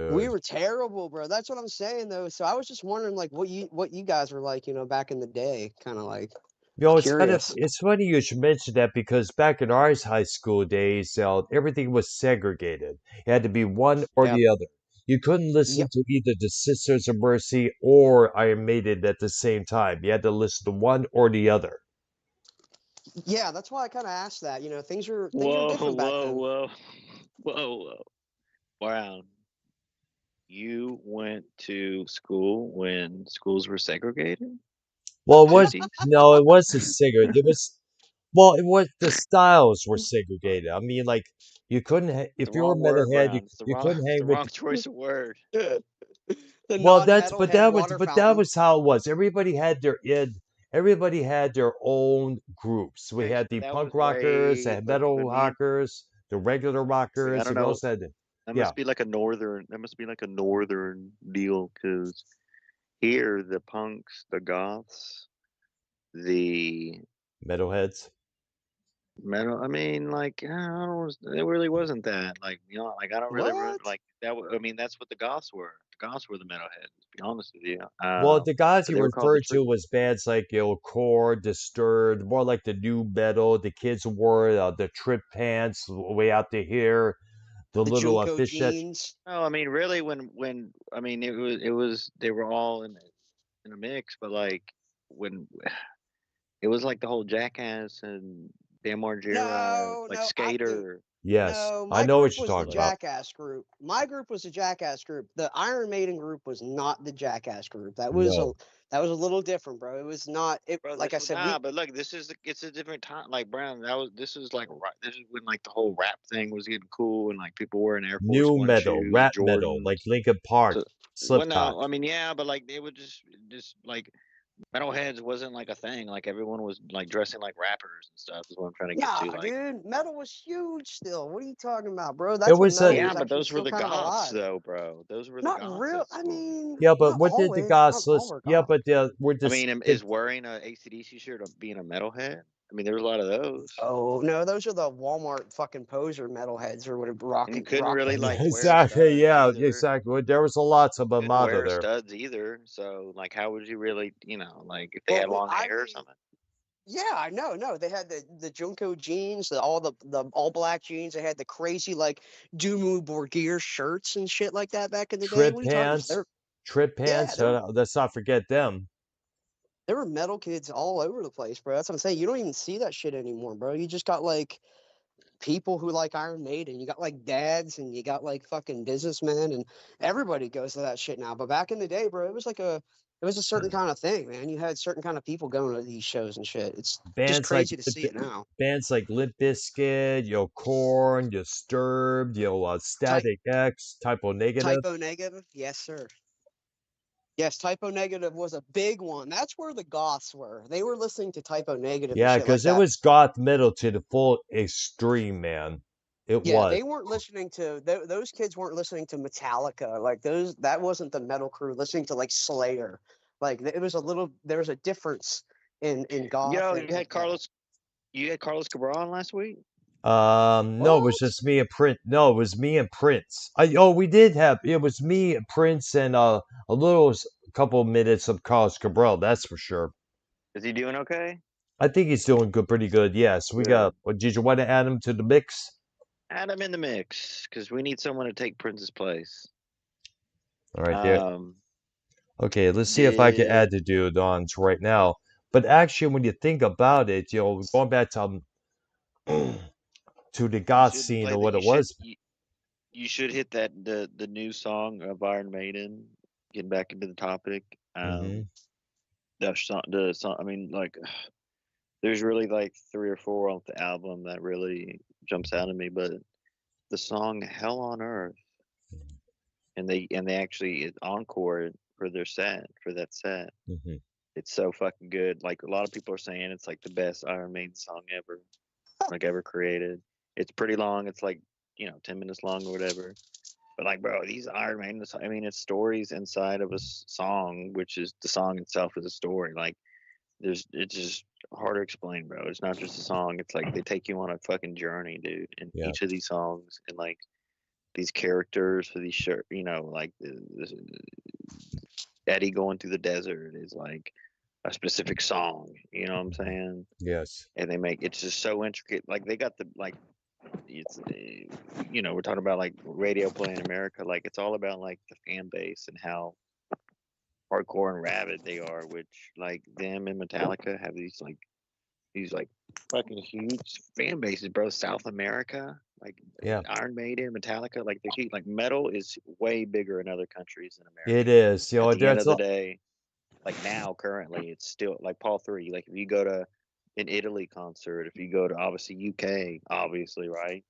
C: We
A: dude.
C: were terrible, bro. That's what I'm saying though. So I was just wondering like what you guys were like, back in the day, kind of like. Curious.
A: it's funny you should mention that because back in our high school days, everything was segregated. It had to be one or
C: Yep.
A: the other. You couldn't listen
C: Yep.
A: to either the Sisters of Mercy or Iron Maiden at the same time. You had to listen to one or the other.
C: Yeah, that's why I kind of asked that. Things are
D: Whoa,
C: different back
D: whoa,
C: then.
D: whoa, whoa, whoa. Brown, you went to school when schools were segregated?
A: Well, it was
D: 50s?
A: no, it wasn't segregated. It was the styles were segregated. I mean, like you couldn't if
D: The
A: you were a
D: wrong word,
A: metalhead,
D: Brown.
A: you couldn't
D: It's
A: hang
D: the
A: with
D: wrong choice of word.
C: The
A: Well,
C: non-metalhead water
A: but that
C: fountain.
A: was how it was. Everybody had their own groups. We
D: Okay, so
A: had the
D: that
A: punk
D: was
A: rockers,
D: way,
A: the
D: but
A: metal
D: me,
A: rockers, the regular
D: I
A: rockers,
D: don't
A: and we
D: know.
A: also had
D: That
A: yeah,
D: must be like a northern. That must be like a northern deal, because here the punks, the goths, the
A: metalheads.
D: metal. I mean, like I don't. It really wasn't that. Like like I don't really
C: What?
D: like that. I mean, that's what the goths were. The goths were the metalheads. To be honest with you,
A: Well, the guys
D: but
A: you
D: they were called the
A: referred
D: true.
A: to was bands like Core, Disturbed, more like the new metal. The kids wore the trip pants way out to here, the
C: The
A: little
C: Junko
A: fishnets,
C: jeans.
D: No, I mean, really, when I mean, it was they were all in a mix, but like when it was like the whole Jackass and Bam Margera,
C: No,
D: like
C: no, dude.
D: Skater.
A: Yes,
C: No,
A: I
C: my
A: know
C: group
A: what you're
C: was the
A: talking about.
C: Jackass group. My group was the Jackass group. The Iron Maiden group was not the Jackass group.
A: No,
C: That was a little different, bro. It was not. It
D: Bro,
C: like
D: this
C: I
D: was
C: said,
D: nah, but look, it's a different time. Like Brown, this is like this is when like the whole rap thing was getting cool and like people wearing Air Force
A: new
D: One
A: metal,
D: shoes,
A: rap metal, like
D: Jordans.
A: Linkin Park,
D: So, well,
A: Slipknot.
D: no, I mean, yeah, but like they would just like metalheads wasn't like a thing. Like everyone was like dressing like rappers and stuff. Is what I'm trying to get
C: nah,
D: to. Like,
C: dude. Metal was huge still. What are you talking about, bro?
A: It
C: That's when
A: was a
C: metal
D: yeah,
C: was
D: but
C: actually
D: those were
C: still
D: the
C: kind of
D: goths,
C: alive.
D: though, bro. Those were the
C: Not
D: goths
C: real.
D: at
C: I
D: school.
C: mean,
A: yeah, but
C: not
A: what did the
C: always.
A: gods
C: Not all
A: list?
C: were
A: Yeah,
C: goth.
A: but we're
D: I
A: just
D: mean, is wearing a AC/DC shirt being a metalhead? I mean, there's a lot of those.
C: Oh no, those are the Walmart fucking poser metalheads or whatever
D: And you
C: rocking
D: couldn't
C: rock
D: really
C: that
D: like
C: shit.
D: wear
A: exactly,
D: studs
A: yeah,
D: either.
A: exactly. There was a lots of them
D: Couldn't
A: out of
D: wear
A: there.
D: studs either. So like, how would you really, like if they
C: Well,
D: had long
C: I
D: hair or
C: mean,
D: something?
C: yeah, I know. No, they had the Junko jeans, all the all black jeans. They had the crazy like Dumu Borgir shirts and shit like that back in the day.
A: Trip
C: What are you talking about?
A: pants, trip
C: Yeah,
A: pants. Let's not forget them.
C: there were metal kids all over the place, bro. That's what I'm saying. You don't even see that shit anymore, bro. You just got like people who like Iron Maiden. You got like dads and you got like fucking businessmen and everybody goes to that shit now. But back in the day, bro, it was a certain kind of thing, man. You had certain kind of people going to these shows and shit. It's just
A: Bands like
C: crazy to see it now.
A: bands like Limp Bizkit, Korn, Disturbed,
C: Type
A: Static X, Typo Negative.
C: typo negative, yes, sir. Yes, typo negative was a big one. That's where the goths were. They were listening to typo negative and
A: Yeah,
C: shit like
A: because it
C: that.
A: was goth metal to the full extreme, man. It
C: Yeah,
A: was
C: they weren't listening to those kids weren't listening to Metallica. Like those that wasn't the metal crew listening to like Slayer. Like it was a little there was a difference in goth
D: Yo,
C: and metal.
D: you had Carlos Cabral on last week.
A: No, it was
C: What?
A: just me and Prince. No, it was me and Prince. We did have it was me, Prince, and a couple minutes of Carlos Cabral. That's for sure.
D: Is he doing okay?
A: I think he's doing good, pretty good. Yes, we got.
D: Good.
A: Did you want to add him to the mix?
D: Add him in the mix because we need someone to take Prince's place.
A: All right, there.
D: Um,
A: Okay, let's see if I can
D: did
A: add the dude on to right now. But actually, when you think about it, going back to to the
D: you
A: goth
D: should
A: scene
D: play
A: or
D: that?
A: what it was.
D: You should hit that the new song of Iron Maiden. Getting back into the topic.
A: Hmm.
D: The song. I mean, like, there's really like three or four off the album that really jumps out at me, but the song "Hell on Earth" and they actually encore for their set for that set.
A: Hmm.
D: It's so fucking good. Like a lot of people are saying, it's like the best Iron Maiden song ever, like ever created. It's pretty long. It's like 10 minutes long or whatever. But like, bro, these Iron Maiden, I mean, it's stories inside of a song, which is the song itself is a story. Like, it's just hard to explain, bro. It's not just a song. It's like they take you on a fucking journey, dude. In
A: Yeah.
D: each of these songs, and like these characters for these like Eddie going through the desert is like a specific song. You know what I'm saying?
A: Yes.
D: And they make it's just so intricate. Like they got the like it's we're talking about like radio play in America. Like it's all about like the fan base and how hardcore and rabid they are. Which like them and Metallica have these like fucking huge fan bases, bro. South America, like
A: Yeah.
D: Iron Maiden, Metallica, like they're huge. Like metal is way bigger in other countries than
A: It
D: America.
A: is.
D: At the end
A: That's
D: of the day, like now currently, it's still like Paul 3. Like if you go to an Italy concert, if you go to obviously UK, obviously, right?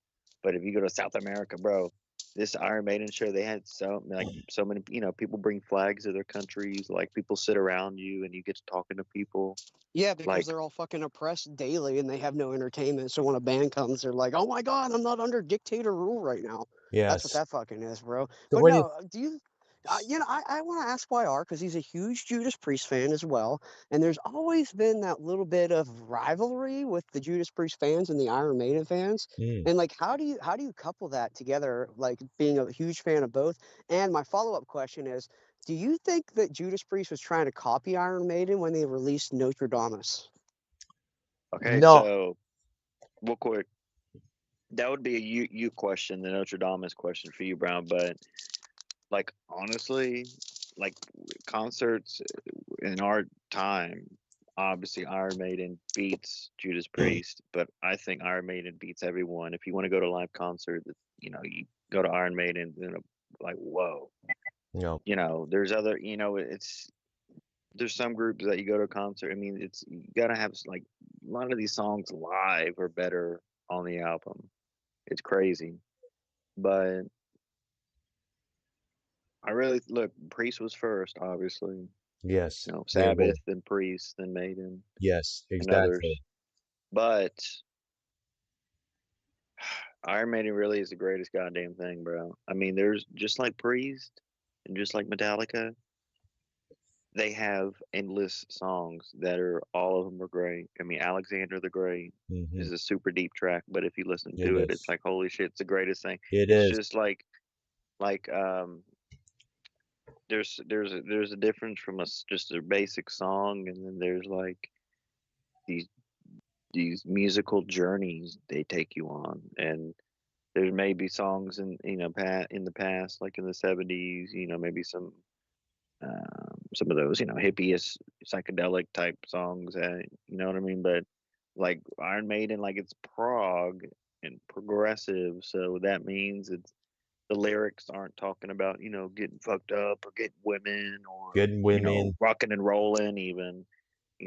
D: But if you go to South America, bro, this Iron Maiden show, they had so many, people bring flags of their countries. Like people sit around you and you get to talking to people.
C: Yeah, because
D: Like
C: they're all fucking oppressed daily and they have no entertainment. So when a band comes, they're like, "Oh my god, I'm not under dictator rule right now." That's what
A: yes.
C: that fucking is, bro.
A: So
C: But
A: what do you?
C: no, do you? I want to ask YR because he's a huge Judas Priest fan as well, and there's always been that little bit of rivalry with the Judas Priest fans and the Iron Maiden fans.
A: Mm.
C: And like, how do you couple that together? Like being a huge fan of both. And my follow up question is, do you think that Judas Priest was trying to copy Iron Maiden when they released Notre Damus?
D: okay,
A: No.
D: so real quick, that would be a you question, the Notre Dame question for you, Brown. But like honestly, like concerts in our time, obviously Iron Maiden beats Judas Priest, but I think Iron Maiden beats everyone. If you want to go to a live concert, you go to Iron Maiden, then like whoa,
A: No.
D: there's other, there's some groups that you go to a concert. I mean, you gotta have like a lot of these songs live are better on the album. It's crazy, but I really look. Priest was first, obviously.
A: Yes. They were.
D: Sabbath, then Priest, then Maiden,
A: Yes.
D: and
A: Exactly.
D: others. But Iron Maiden really is the greatest goddamn thing, bro. I mean, there's just like Priest and just like Metallica, they have endless songs that are all of them are great. I mean, Alexander the Great
A: Hmm.
D: is a super deep track, but if you listen
A: It
D: to it, it's
A: is.
D: like holy shit, it's the greatest thing.
A: It
D: It's
A: is.
D: just like there's a difference from just a basic song, and then there's like these these musical journeys they take you on, and there may be songs in the past, like in the 70s, maybe some of those hippie psychedelic type songs, you know what I mean. But like Iron Maiden, like it's prog and progressive, so that means it's the lyrics aren't talking about getting fucked up or getting women or
A: Good women.
D: rocking and rolling even.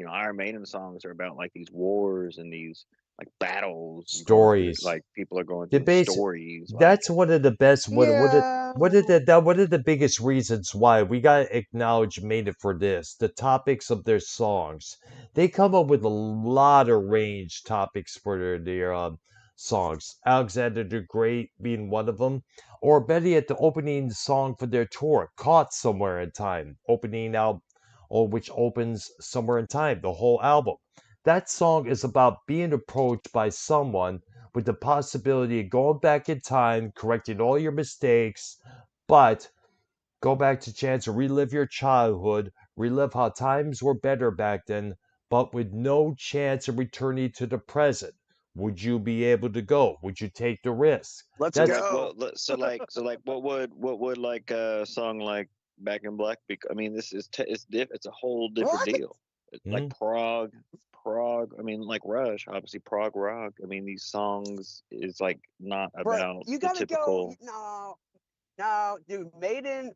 D: Iron Maiden songs are about like these wars and these like battles and going through
A: Stories.
D: like people are going
A: The
D: through
A: base.
D: stories like
A: That's one of the best.
C: Yeah.
A: One of the biggest reasons why we gotta acknowledge Maiden for this. The topics of their songs. They come up with a lot of range topics for their songs. Alexander the Great being one of them, or better yet, the opening song for their tour, "Caught Somewhere in Time," opening out, or which opens "Somewhere in Time," the whole album. That song is about being approached by someone with the possibility of going back in time, correcting all your mistakes, but go back to chance to relive your childhood, relive how times were better back then, but with no chance of returning to the present. Would you be able to go? Would you take the risk?
C: Let's
A: That's
C: go.
D: so like what would like a song like Back in Black be? I mean, this is it's a whole different
C: What?
D: deal. Like
A: mm,
D: prog. I mean, like Rush, obviously prog rock. I mean, these songs is like not
C: Bro,
D: about
C: you
D: the
C: gotta go.
D: typical.
C: No, no, dude.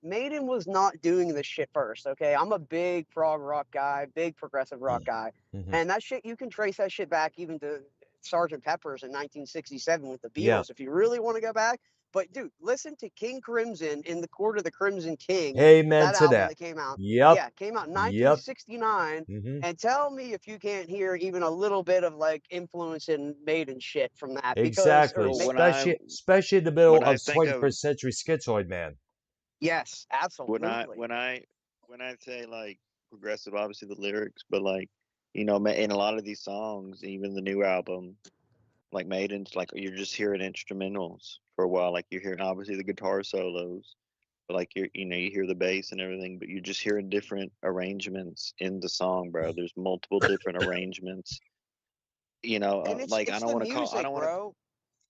C: Maiden was not doing this shit first. Okay, I'm a big prog rock guy, big progressive rock guy,
A: mhm.
C: and that shit you can trace that shit back even to Sergeant Pepper's in 1967 with the
A: Yeah.
C: Beatles if you really want to go back. But dude, listen to King Crimson in the Court of the Crimson King.
A: Amen
C: That
A: to
C: album
A: that.
C: that came out,
A: Yep.
C: yeah, came out in
A: Yep.
C: 1969.
A: Hmm.
C: And tell me if you can't hear even a little bit of like influence in Maiden shit from that because
A: Exactly.
C: or
D: Well,
A: Especially in the middle
D: when I
A: of
D: think of
A: 21st century schizoid man.
C: yes,
D: when I
C: absolutely.
D: when I when I say like progressive, obviously the lyrics, but like in a lot of these songs, even the new album, like Maiden's, like you're just hearing instrumentals for a while. Like you're hearing obviously the guitar solos, but like you hear the bass and everything, but you're just hearing different arrangements in the song, bro. There's multiple different arrangements.
C: And
D: Like
C: it's the
D: I
C: music,
D: don't want to.
C: bro.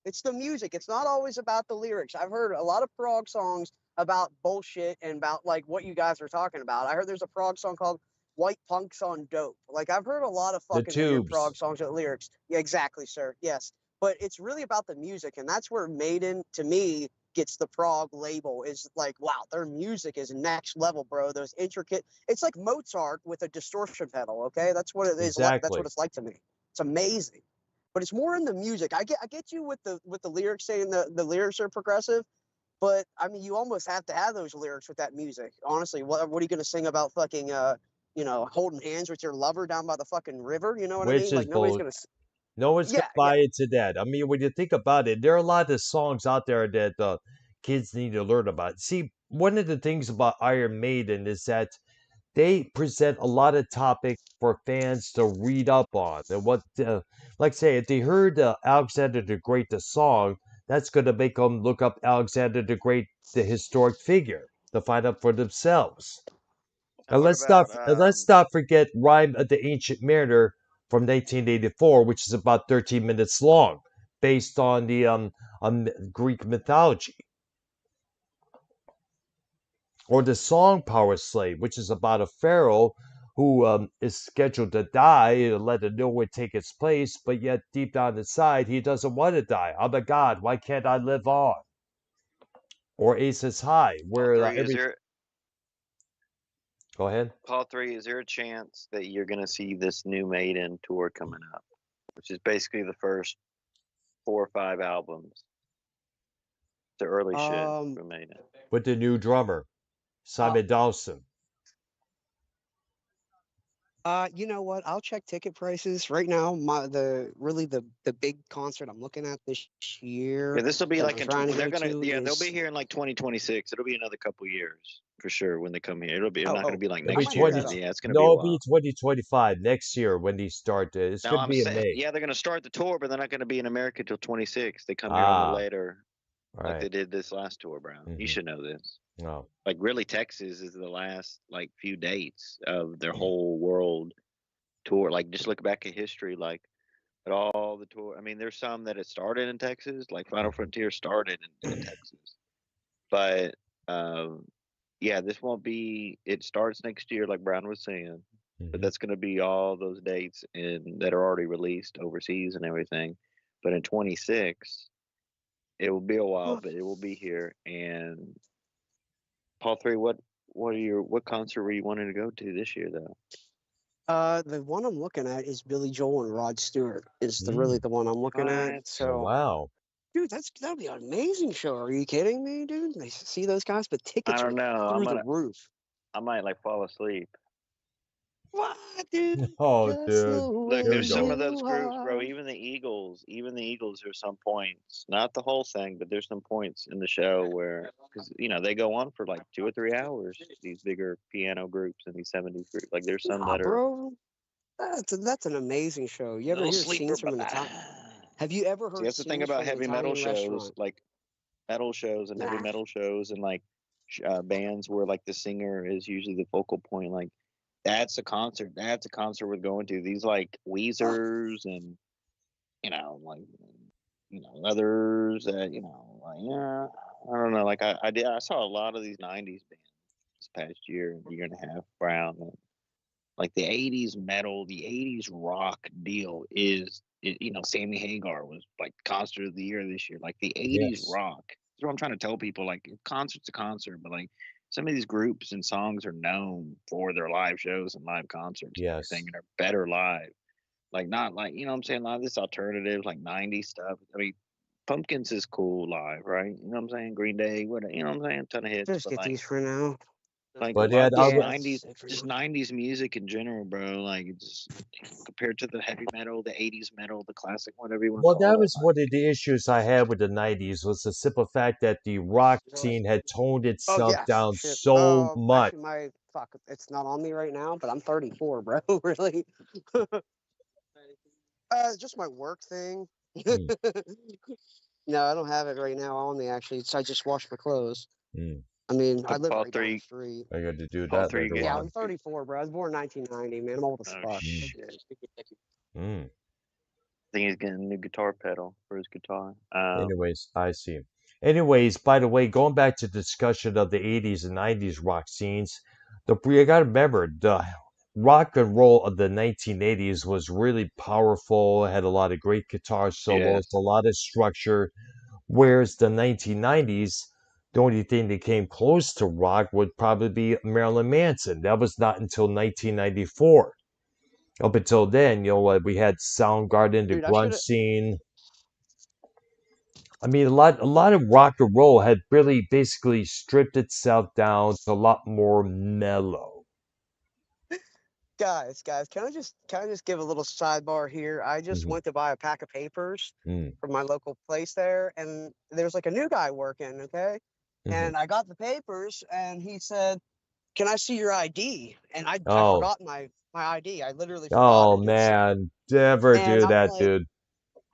C: It's the music. It's not always about the lyrics. I've heard a lot of prog songs about bullshit and about like what you guys are talking about. I heard there's a prog song called White Punks on Dope. Like I've heard a lot of
A: The
C: fucking weird
A: Tubes.
C: prog songs with lyrics. Yeah, exactly, sir. Yes. But it's really about the music, and that's where Maiden to me gets the prog label is like, wow, their music is next level, bro. Those intricate, it's like Mozart with a distortion pedal, okay? That's what it is. That's what
A: Exactly.
C: it's like to me. It's amazing, but it's more in the music. I get you with the lyrics saying the lyrics are progressive, but I mean you almost have to have those lyrics with that music. Honestly, what are you gonna sing about fucking holding hands with your lover down by the fucking river? You know what I
A: Which
C: mean?
A: is
C: Like nobody's
A: bull.
C: gonna.
A: No one's gonna
C: Yeah, yeah.
A: buy into that. I mean, when you think about it, there are a lot of songs out there that kids need to learn about. See, one of the things about Iron Maiden is that they present a lot of topics for fans to read up on. And like say, if they heard Alexander the Great, the song, that's going to make them look up Alexander the Great, the historic figure, to find out for themselves.
D: And what about
A: And let's not forget Rhyme of the Ancient Mariner from 1984, which is about 13 minutes long, based on the Greek mythology. Or the song Power Slave, which is about a pharaoh who is scheduled to die and let a new one take its place, but yet deep down inside he doesn't want to die. I'm a god. Why can't I live on? Or Aces High,
D: Paul
A: where
D: three? Is
A: every
D: there
A: go ahead.
D: Paul three? Is there a chance that you're gonna see this new Maiden tour coming up, which is basically the first 4 or 5 albums, the early shit
C: Um,
D: for Maiden?
A: With the new drummer
C: uh,
A: Simon Dawson.
C: you know what? I'll check ticket prices right now. The big concert I'm looking at this
D: Yeah,
C: year
D: this will be
C: that
D: like
C: I'm trying to go to
D: they'll be
C: is
D: here in like 2026. It'll be another couple years for sure when they come here. It's not gonna
C: oh,
D: be like
A: It'll
C: I
A: be
D: next
C: might hit
D: year.
A: twenty.
C: that up.
D: Yeah, it's gonna be a
A: No, it'll be
D: while.
A: 2025 next year when they start. It's
D: No,
A: going to
D: I'm
A: be in
D: saying,
A: May.
D: yeah, they're gonna start the tour, but they're not gonna be in America till 26. They come here a little
A: Ah,
D: later,
A: all
D: like
A: right.
D: they did this last tour, Brown. You
A: Mm-hmm.
D: should know this.
A: Oh,
D: Like really, Texas is the last like few dates of their whole world tour. Like just look back at history, like at all the tour. I mean, there's some that it started in Texas, like Final Frontier started in Texas, but um, yeah, this won't be. It starts next year, like Brown was saying, but
A: mm-hmm.
D: that's going to be all those dates that are already released overseas and everything. But in 26, it will be a while, but it will be here. And Paul three, what concert were you wanting to go to this year though?
C: The one I'm looking at is Billy Joel and Rod Stewart is really
A: Mm.
C: the one I'm looking at.
D: What?
A: Oh,
C: So,
A: wow.
C: dude, that'll be an amazing show. Are you kidding me, dude? They see those guys, but
D: I
C: tickets
D: don't
C: are
D: know.
C: through the roof.
D: I might like fall asleep.
C: What, dude?
A: Oh,
C: Just
A: dude.
C: the
D: Look,
A: Here we
C: way
D: there's some
A: go.
D: of those
C: you
D: groups, bro.
C: are.
D: Even the Eagles, there's some points, not the whole thing, but there's some points in the show where, because they go on for like 2 or 3 hours. These bigger piano groups and these '70s groups, like there's some
C: Nah,
D: that are
C: bro. That's an amazing show. You ever
D: little
C: hear
D: sleeper.
C: scenes from an Italian? Have you ever
D: See,
C: heard
D: that's the thing
C: scenes
D: about
C: from an
D: heavy metal
C: Italian
D: shows,
C: restaurant?
D: like metal shows and heavy
C: Nah.
D: metal shows, and like bands where like the singer is usually the focal point. Like that's a concert. That's a concert we're going to. These like Weezers and like others that like yeah, I don't know. Like I saw a lot of these '90s bands this past year and a half. Brown, and, like the '80s metal, the '80s rock deal is. Sammy Hagar was like concert of the year this year. Like the '80s
A: Yes.
D: rock. That's what I'm trying to tell people. Like concert's a concert, but like some of these groups and songs are known for their live shows and live concerts and everything,
A: Yes.
D: and are better live. Like not like what I'm saying, a lot of this alternative like '90s stuff. I mean, Pumpkins is cool live, right? You know what I'm saying? Green Day, what I'm saying, ton of hits,
C: Just
D: but
C: get these for now.
D: like a
A: But
D: lot
A: yet,
D: of this
A: other,
C: Yeah,
D: '90s,
C: that's it for
D: just
C: now.
D: '90s music in general, bro. Like it's compared to the heavy metal, the '80s metal, the classic, whatever you want to
A: well,
D: call
A: that
D: it.
A: was one of the issues I had with the 90s was the simple fact that the rock scene had toned
C: Oh
A: itself
C: yes,
A: down
C: shit.
A: so much.
C: Actually, my fuck, it's not on me right now, but I'm 34, bro. Really? Just my work thing.
A: Mm,
C: No, I don't have it right now on me. Actually, I just washed my clothes.
A: mm.
C: I mean, I
D: So
C: live
D: Paul
C: right down the
D: 3,
C: street.
A: I got to do
D: Paul
A: that
D: 3
A: later
C: Yeah,
D: get.
C: I'm
A: on.
C: 34, bro. I was born 1990, man. I'm old as
D: Oh
C: fuck.
D: shit!
A: Mm.
D: I think he's getting a new guitar pedal for his guitar.
A: Anyways, I see. Anyways, by the way, going back to discussion of the 80s and 90s rock scenes, you got to remember the rock and roll of the 1980s was really powerful, had a lot of great guitar solos,
D: Yes.
A: a lot of structure, whereas the 1990s, the only thing that came close to rock would probably be Marilyn Manson. That was not until 1994. Up until then, we had Soundgarden, the
C: Dude, I
A: grunge
C: should have.
A: scene. I mean, a lot of rock and roll had really basically stripped itself down to a lot more mellow.
C: Guys, can I just give a little sidebar here? I just
A: Hmm.
C: went to buy a pack of papers
A: Mm.
C: from my local place there, and there's like a new guy working, okay?
A: Hmm.
C: And I got the papers, and he said, "Can I see your ID?" And I
A: Oh,
C: forgot my ID. I literally forgot
A: oh
C: it. It's
A: man, never
C: and
A: do that, dude.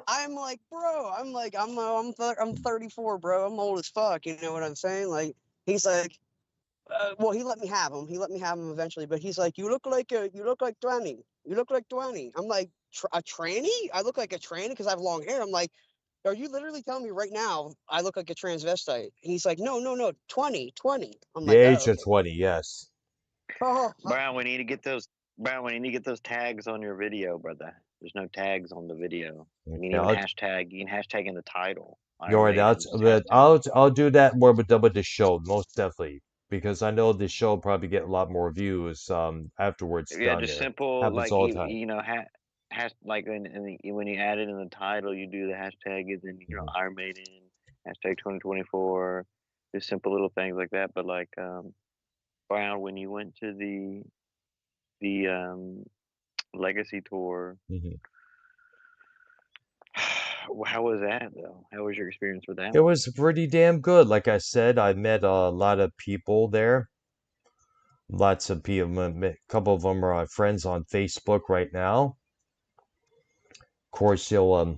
C: I'm like, bro, I'm 34, bro. I'm old as fuck. You know what I'm saying? Like, he's like, well, he let me have him. He let me have him eventually, but he's like, you look like 20. You look like 20. I'm like, a tranny? I look like a tranny because I have long hair. I'm like, are you literally telling me right now I look like a transvestite? He's like, no, 20, 20. I'm
A: The
C: like,
A: age
C: oh,
A: of
C: okay.
A: 20, yes.
C: Oh,
D: Brown, we need to get those. Brown, we need to get those tags on your video, brother. There's no tags on the video. You
A: Okay,
D: can even hashtag. You can hashtag in the title.
A: you're
D: Iron
A: right.
D: Maiden. Just
A: But
D: hashtag.
A: I'll do that more with the show, most definitely, because I know the show will probably get a lot more views afterwards
D: Yeah,
A: done
D: just
A: there.
D: simple
A: Happens
D: like
A: all the time.
D: like when you add it in the title, you do the hashtag and then
A: Hmm.
D: Iron Maiden hashtag 2024. Just simple little things like that. But like Brown, when you went to the Legacy tour,
A: Hmm.
D: how was that though? How was your experience with that
A: It
D: one?
A: was pretty damn good. Like I said, I met a lot of people there. Lots of people. A couple of them are friends on Facebook right now. Of course, a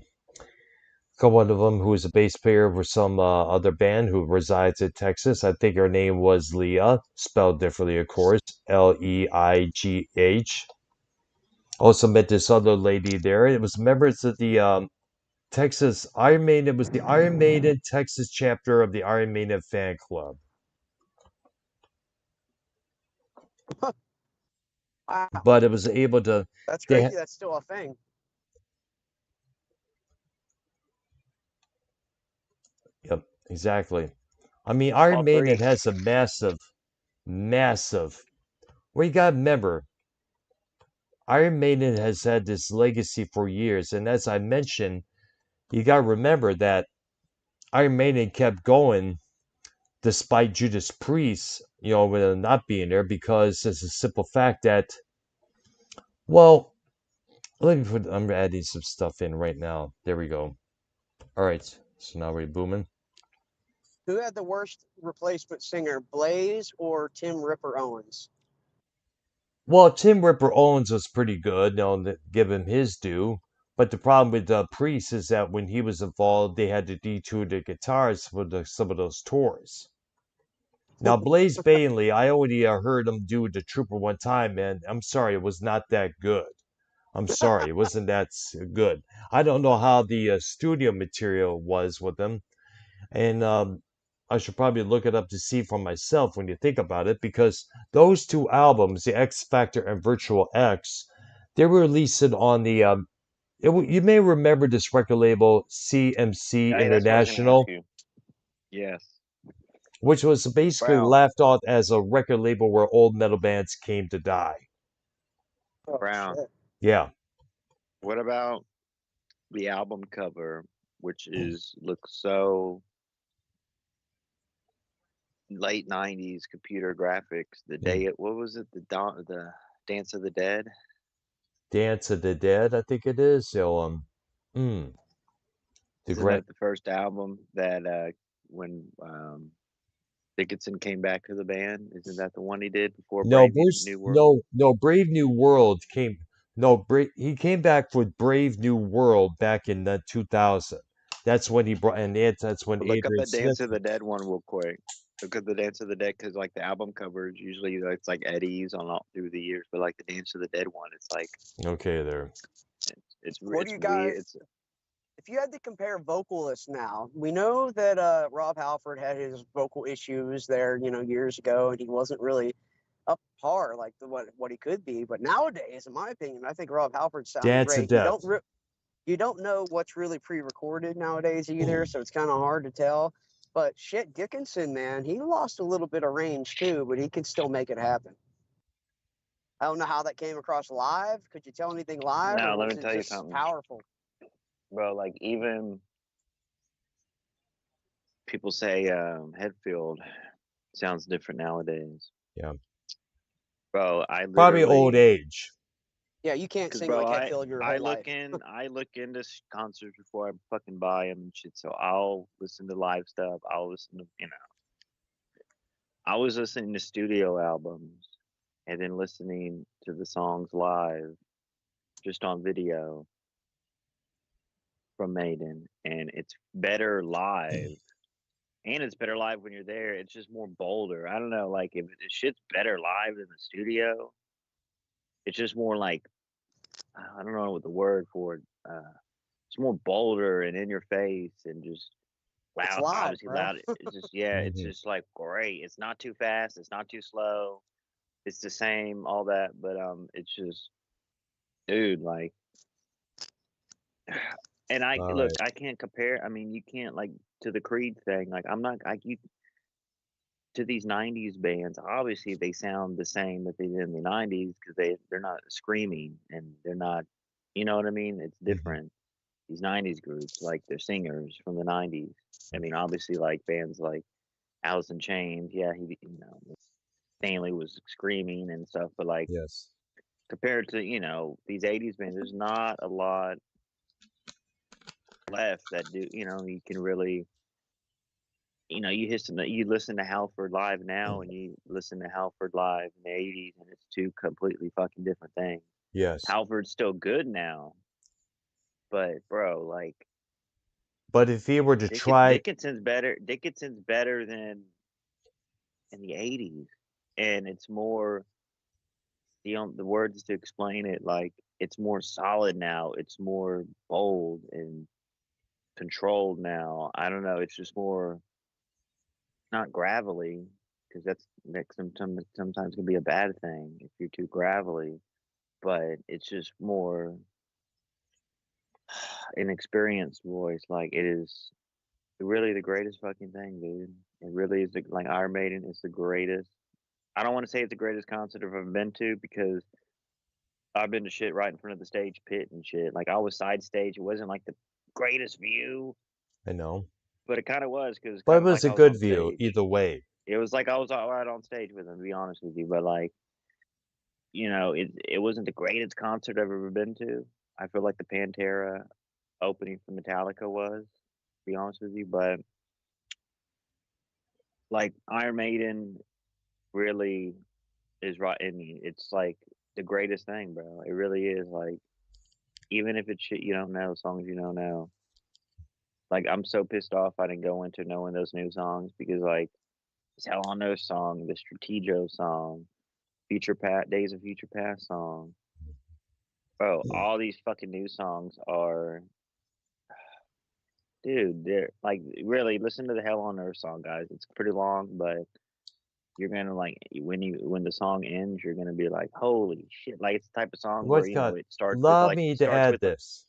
A: couple of them who is a bass player for some other band who resides in Texas. I think her name was Leah, spelled differently, of course, Leigh. Also met this other lady there. It was members of the Texas Iron Maiden. It was the Iron Maiden Texas chapter of the Iron Maiden fan club.
C: wow.
A: But it was able to.
C: That's
A: They
C: crazy. That's still a thing.
A: Yep, exactly. I mean, Iron
D: Paul
A: Maiden
D: 3.
A: has a massive. Well, you gotta remember, Iron Maiden has had this legacy for years, and as I mentioned, you gotta remember that Iron Maiden kept going despite Judas Priest, with him not being there, because it's a simple fact that, well, I'm adding some stuff in right now. There we go. All right, so now we're booming.
C: Who had the worst replacement singer, Blaze or Tim Ripper Owens?
A: Well, Tim Ripper Owens was pretty good, give him his due. But the problem with Priest is that when he was involved, they had to detour the guitars for some of those tours. Now, Blaze Bailey, I already heard him do the Trooper one time, man. I'm sorry, it was not that good. I'm sorry, it wasn't that good. I don't know how the studio material was with him, and I should probably look it up to see for myself when you think about it, because those two albums, The X Factor and Virtual X, they were released on the. You may remember this record label CMC
D: Hey, that's what I was going to ask
A: International,
D: you. Yes.
A: which was basically
D: Brown.
A: laughed off as a record label where old metal bands came to die.
C: Oh,
D: Brown.
C: shit.
A: Yeah.
D: What about the album cover, which looks so late '90s computer graphics? What was it? The Dance of the Dead.
A: Dance of the Dead, I think it is. So, mm, the
D: Isn't
A: great.
D: that the first album that when Dickinson came back to the band? Isn't that the one he did before
A: No,
D: Brave
A: Bruce.
D: New World?
A: No. Brave New World came. No, he came back with Brave New World back in 2000. That's when he brought, and that's when
D: Look up
A: Adrian
D: the
A: Smith.
D: Dance of the Dead one real quick. Because the Dance of the Dead, because like the album covers usually it's like Eddie's on all through the years, but like the Dance of the Dead one, it's like
A: Okay, there.
C: What do
D: it's
C: you
D: weird.
C: guys? If you had to compare vocalists now, we know that Rob Halford had his vocal issues there, years ago, and he wasn't really up par like what he could be. But nowadays, in my opinion, I think Rob Halford's sounding
A: Dance of
C: great. You
A: Death.
C: don't know what's really pre-recorded nowadays either, so it's kind of hard to tell. But shit, Dickinson, man, he lost a little bit of range too, but he can still make it happen. I don't know how that came across live. Could you tell anything live, or
D: Now let
C: was
D: me
C: it
D: tell you
C: just
D: something,
C: powerful?
D: bro. Like even people say Hetfield sounds different nowadays.
A: Yeah.
D: Bro, I
A: Probably old
D: literally,
A: age.
C: Yeah, you can't
D: because
C: sing
D: bro,
C: like Hetfield your whole life.
D: I look into concerts before I fucking buy them and shit. So I'll listen to live stuff. I'll listen to I was listening to studio albums and then listening to the songs live, just on video from Maiden, and it's better live. And it's better live when you're there. It's just more bolder. I don't know, like if shit's better live than the studio, it's just more like I don't know what the word for it. It's more bolder and in your face and just
C: It's
D: loud,
C: loud,
D: obviously
C: bro.
D: loud. It's just it's
A: Mhm.
D: just like great. It's not too fast. It's not too slow. It's the same, all that, but it's just, dude, like, and I
A: All
D: look,
A: right.
D: I can't compare. I mean, you can't like to the Creed thing. Like, I'm not like you to these '90s bands. Obviously, they sound the same that they did in the '90s because they're not screaming and they're not, you know what I mean? It's
A: Mhm.
D: different. These '90s groups, like they're singers from the '90s. I mean, obviously, like bands like Alice in Chains. Yeah, Stanley was screaming and stuff, but like
A: Yes.
D: compared to these '80s bands, there's not a lot left that do you can really you listen to Halford live now and you listen to Halford live in the '80s and it's two completely fucking different things.
A: Yes.
D: Halford's still good now, but bro, like
A: But if he were to try,
D: Dickinson's better than in the '80s, and it's more the words to explain it, like it's more solid now, it's more bold and controlled now. I don't know, it's just more not gravelly because that sometimes can be a bad thing if you're too gravelly, but it's just more an experienced voice. Like it is really the greatest fucking thing, dude. It really is like Iron Maiden is the greatest. I don't want to say it's the greatest concert I've ever been to because I've been to shit right in front of the stage pit and shit. Like I was side stage. It wasn't like the greatest view,
A: I know,
D: but it kind of was because it's
A: but
D: kind
A: it
D: of
A: was
D: like
A: a
D: I was
A: good
D: on
A: view
D: stage.
A: either way.
D: It was like I was out right on stage with him, to be honest with you. But like, it wasn't the greatest concert I've ever been to. I feel like the Pantera opening for Metallica was, to be honest with you. But like Iron Maiden really is right. I mean, it's like the greatest thing, bro. It really is. Like, even if it's shit you don't know, songs you don't know. Like, I'm so pissed off I didn't go into knowing those new songs because like this Hell on Earth song, the Stratejo song, Days of Future Past song. Bro, all these fucking new songs are, dude, they're like really listen to the Hell on Earth song, guys. It's pretty long, but you're gonna like when the song ends, you're gonna be like, holy shit! Like it's the type of song where
A: What's got?
D: it starts with
A: Allow
D: like
A: me to add this.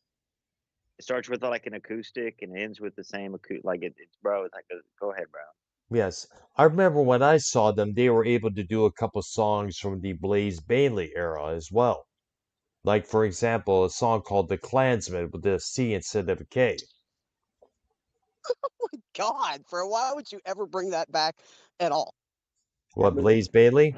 D: it starts with like an acoustic and ends with the same acoustic. Like it's bro, it's like go ahead, bro.
A: Yes, I remember when I saw them, they were able to do a couple songs from the Blaze Bayley era as well. Like, for example, a song called The Klansman with a C instead of a K.
C: God, bro, why would you ever bring that back at all?
A: What, Blaze Bayley?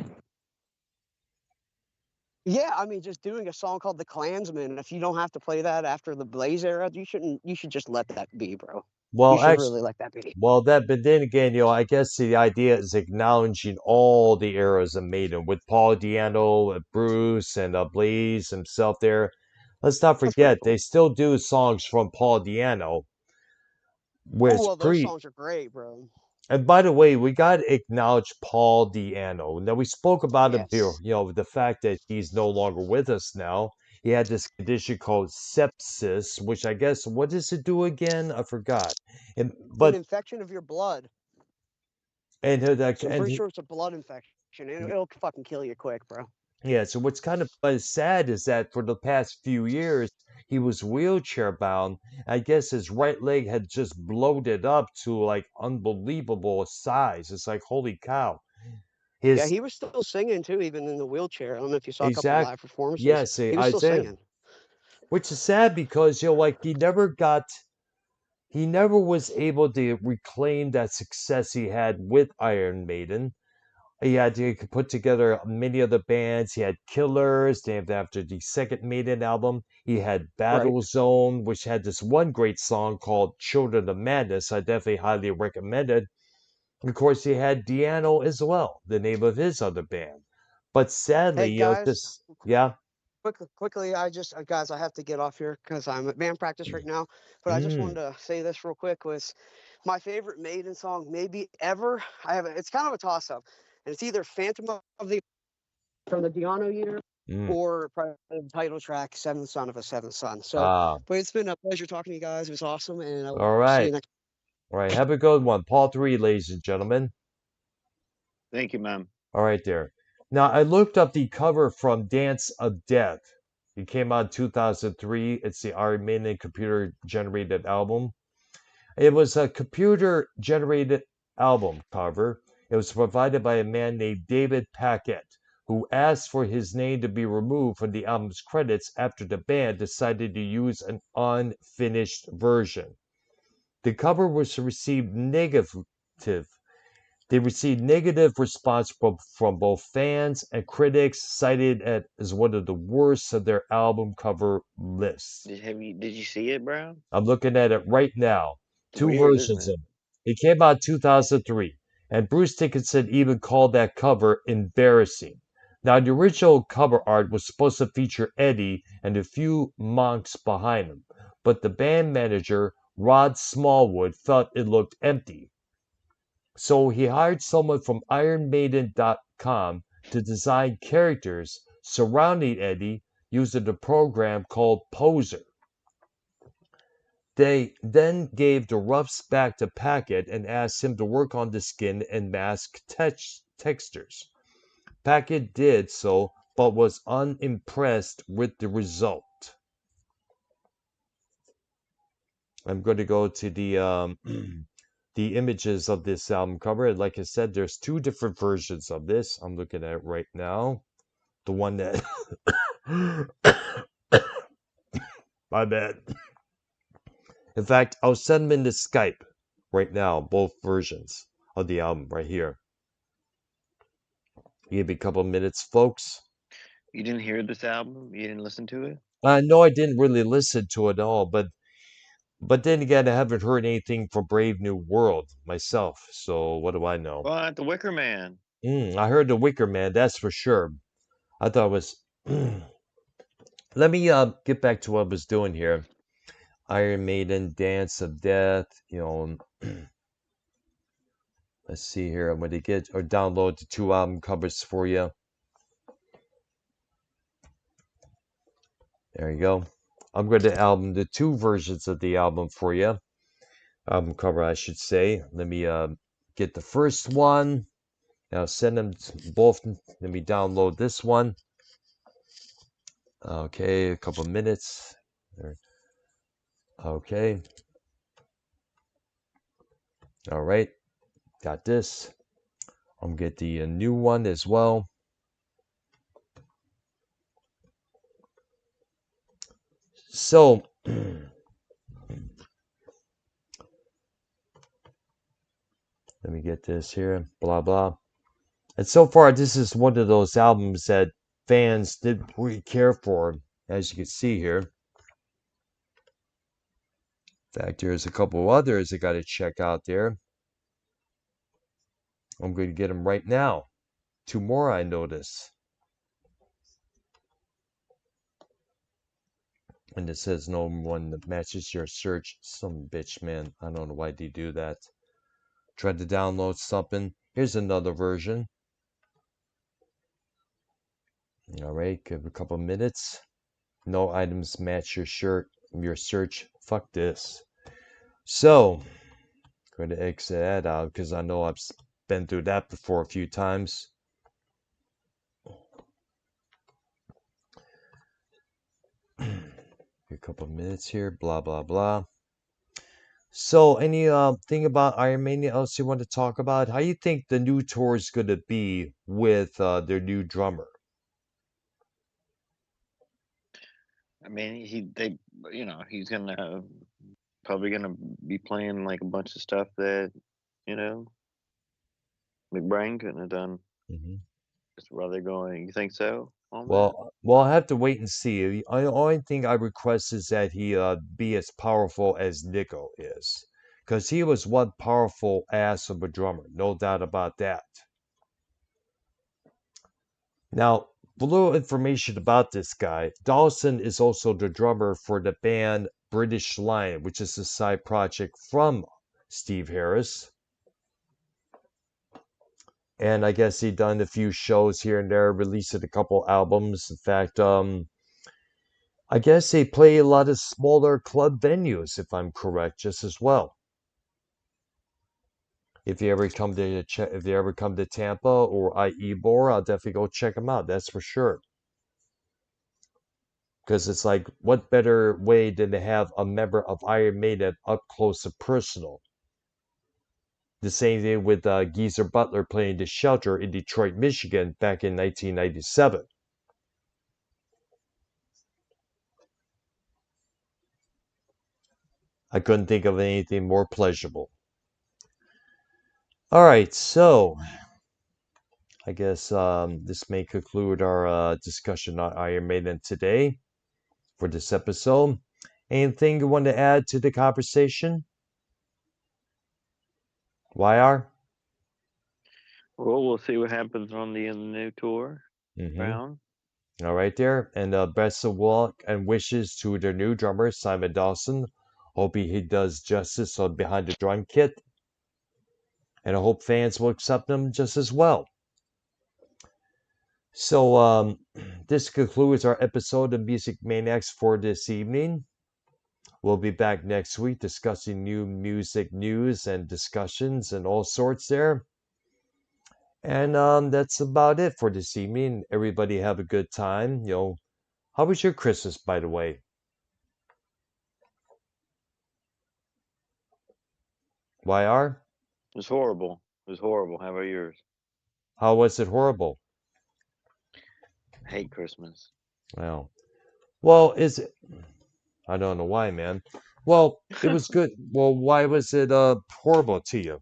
C: Yeah, I mean, just doing a song called "The Klansman." If you don't have to play that after the Blaze era, you shouldn't. You should just let that be, bro. You
A: Well,
C: should
A: actually,
C: really let that be.
A: but then again, I guess the idea is acknowledging all the eras of Maiden with Paul Diano, Bruce, and Blaze himself there. Let's not
C: That's pretty
A: forget,
C: cool.
A: they still do songs from Paul Diano,
C: Oh
A: which
C: well, those
A: pre
C: songs are great, bro.
A: And by the way, we got to acknowledge Paul Di'Anno. Now, we spoke about him here,
C: Yes.
A: the fact that he's no longer with us now. He had this condition called sepsis, which I guess, what does it do again? I forgot. And,
C: It's an
A: but,
C: infection of your blood.
A: and,
C: So I'm pretty sure it's a blood infection. It'll fucking kill you quick, bro.
A: yeah, so what's kind of sad is that for the past few years, he was wheelchair bound. I guess his right leg had just bloated up to like unbelievable size. It's like, holy cow.
C: Yeah,
A: His
C: he was still singing too, even in the wheelchair. I don't know if you saw a couple
A: exact,
C: live performances.
A: yes,
C: He was still
A: Isaiah,
C: singing.
A: which is sad because, like he never was able to reclaim that success he had with Iron Maiden. He had to put together many other bands. He had Killers, named after the second Maiden album. He had
C: Right.
A: Battle Zone, which had this one great song called Children of Madness. I definitely highly recommend it. And of course, he had Diano as well, the name of his other band. But sadly,
C: Hey guys,
A: this, yeah.
C: quickly, guys, I have to get off here because I'm at band practice right now. But I just wanted
A: Mm,
C: to say this real quick was my favorite Maiden song maybe ever. It's kind of a toss up, and it's either Phantom of the from the Diano year
A: mm.
C: or probably the title track Seventh Son of a Seventh Son. So,
A: Ah,
C: but it's been a pleasure talking to you guys. It was awesome, and I'll
A: all
C: see you
A: right.
C: next.
A: All right. Have a good one. Paul 3, ladies and gentlemen.
D: Thank you, man.
A: All right, there. Now, I looked up the cover from Dance of Death. It came out in 2003. It's the Iron Maiden computer generated album. It was a computer generated album cover. It was provided by a man named David Packett, who asked for his name to be removed from the album's credits after the band decided to use an unfinished version. The cover was received negative. They received negative response from both fans and critics, cited it as one of the worst of their album cover lists.
D: Did you see it, bro?
A: I'm looking at it right now.
D: It's
A: Two
D: weird, isn't
A: versions
D: it?
A: of it. It came out 2003, and Bruce Dickinson even called that cover embarrassing. Now, the original cover art was supposed to feature Eddie and a few monks behind him, but the band manager, Rod Smallwood, felt it looked empty. So he hired someone from IronMaiden.com to design characters surrounding Eddie using a program called Poser. They then gave the roughs back to Packett and asked him to work on the skin and mask textures. Packett did so, but was unimpressed with the result. I'm going to go to the the images of this album cover. Like I said, there's two different versions of this. I'm looking at it right now. The one that my bad. In fact, I'll send them into Skype right now, both versions of the album right here. Give me a couple of minutes, folks.
D: You didn't hear this album? You didn't listen to it?
A: No, I didn't really listen to it at all, but then again, I haven't heard anything from Brave New World myself, so what do I know?
D: What? The Wicker Man.
A: I heard the Wicker Man, that's for sure. I thought it was. Let me get back to what I was doing here. Iron Maiden, Dance of Death. Let's see here. I'm going to get or download the two album covers for you. There you go. I'm going to album the two versions of the album for you. Album cover, I should say. Let me get the first one. Now send them both. Let me download this one. Okay, a couple minutes. Okay. All right. Got this. I'm gonna get the new one as well. So let me get this here. Blah blah. And so far, this is one of those albums that fans didn't really care for, as you can see here. In fact, there's a couple others I got to check out there. I'm going to get them right now. Two more I notice. And it says no one that matches your search. Some bitch, man. I don't know why they do that. Try to download something. Here's another version. All right, give it a couple minutes. No items match your search. Fuck this. So, going to exit that out because I know I've been through that before a few times. A couple minutes here. Blah blah blah. So, any thing about Iron Maiden else you want to talk about? How you think the new tour is going to be with their new drummer?
D: I mean, he's gonna probably gonna be playing like a bunch of stuff that McBrain couldn't have done.
A: Mm-hmm.
D: That's where they're going. You think so? On that?
A: Well, I have to wait and see. The only thing I request is that he be as powerful as Nico is, because he was one powerful ass of a drummer, no doubt about that. Now, a little information about this guy. Dawson is also the drummer for the band British Lion, which is a side project from Steve Harris. And I guess he done a few shows here and there, released a couple albums. In fact, I guess they play a lot of smaller club venues, if I'm correct, just as well. If you ever come to Tampa or Ybor, I'll definitely go check them out. That's for sure. Because it's like, what better way than to have a member of Iron Maiden up close and personal? The same thing with Geezer Butler playing The Shelter in Detroit, Michigan back in 1997. I couldn't think of anything more pleasurable. All right, so I guess this may conclude our discussion on Iron Maiden today for this episode. Anything you want to add to the conversation? YR?
D: Well, we'll see what happens on the new tour round.
A: All right there. And best of luck and wishes to their new drummer, Simon Dawson. Hope he does justice on behind the drum kit. And I hope fans will accept him just as well. So this concludes our episode of Music Maniacs for this evening. We'll be back next week discussing new music news and discussions and all sorts there. And that's about it for this evening. Everybody have a good time. How was your Christmas, by the way? YR?
D: It was horrible. It was horrible. How about yours?
A: How was it horrible?
D: I hate Christmas.
A: Well, is it? I don't know why, man. Well, it was good. Well, why was it horrible to you?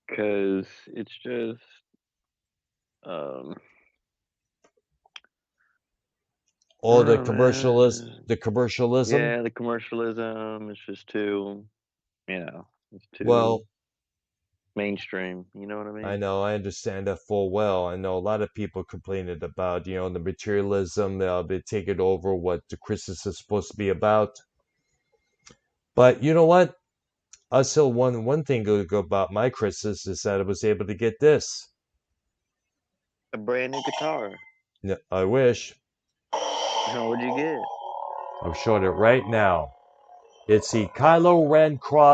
D: Because it's just
A: All the
D: man.
A: the commercialism.
D: Yeah, the commercialism is just too, it's too
A: Well,
D: mainstream. You know what I mean?
A: I know, I understand that full well. I know a lot of people complaining about, the materialism, they take it over what the Christmas is supposed to be about. But you know what? I still one thing good about my Christmas is that I was able to get this.
D: A brand new guitar.
A: Yeah, I wish.
D: What'd you get?
A: I'm showing it right now. It's the Kylo Ren Cross.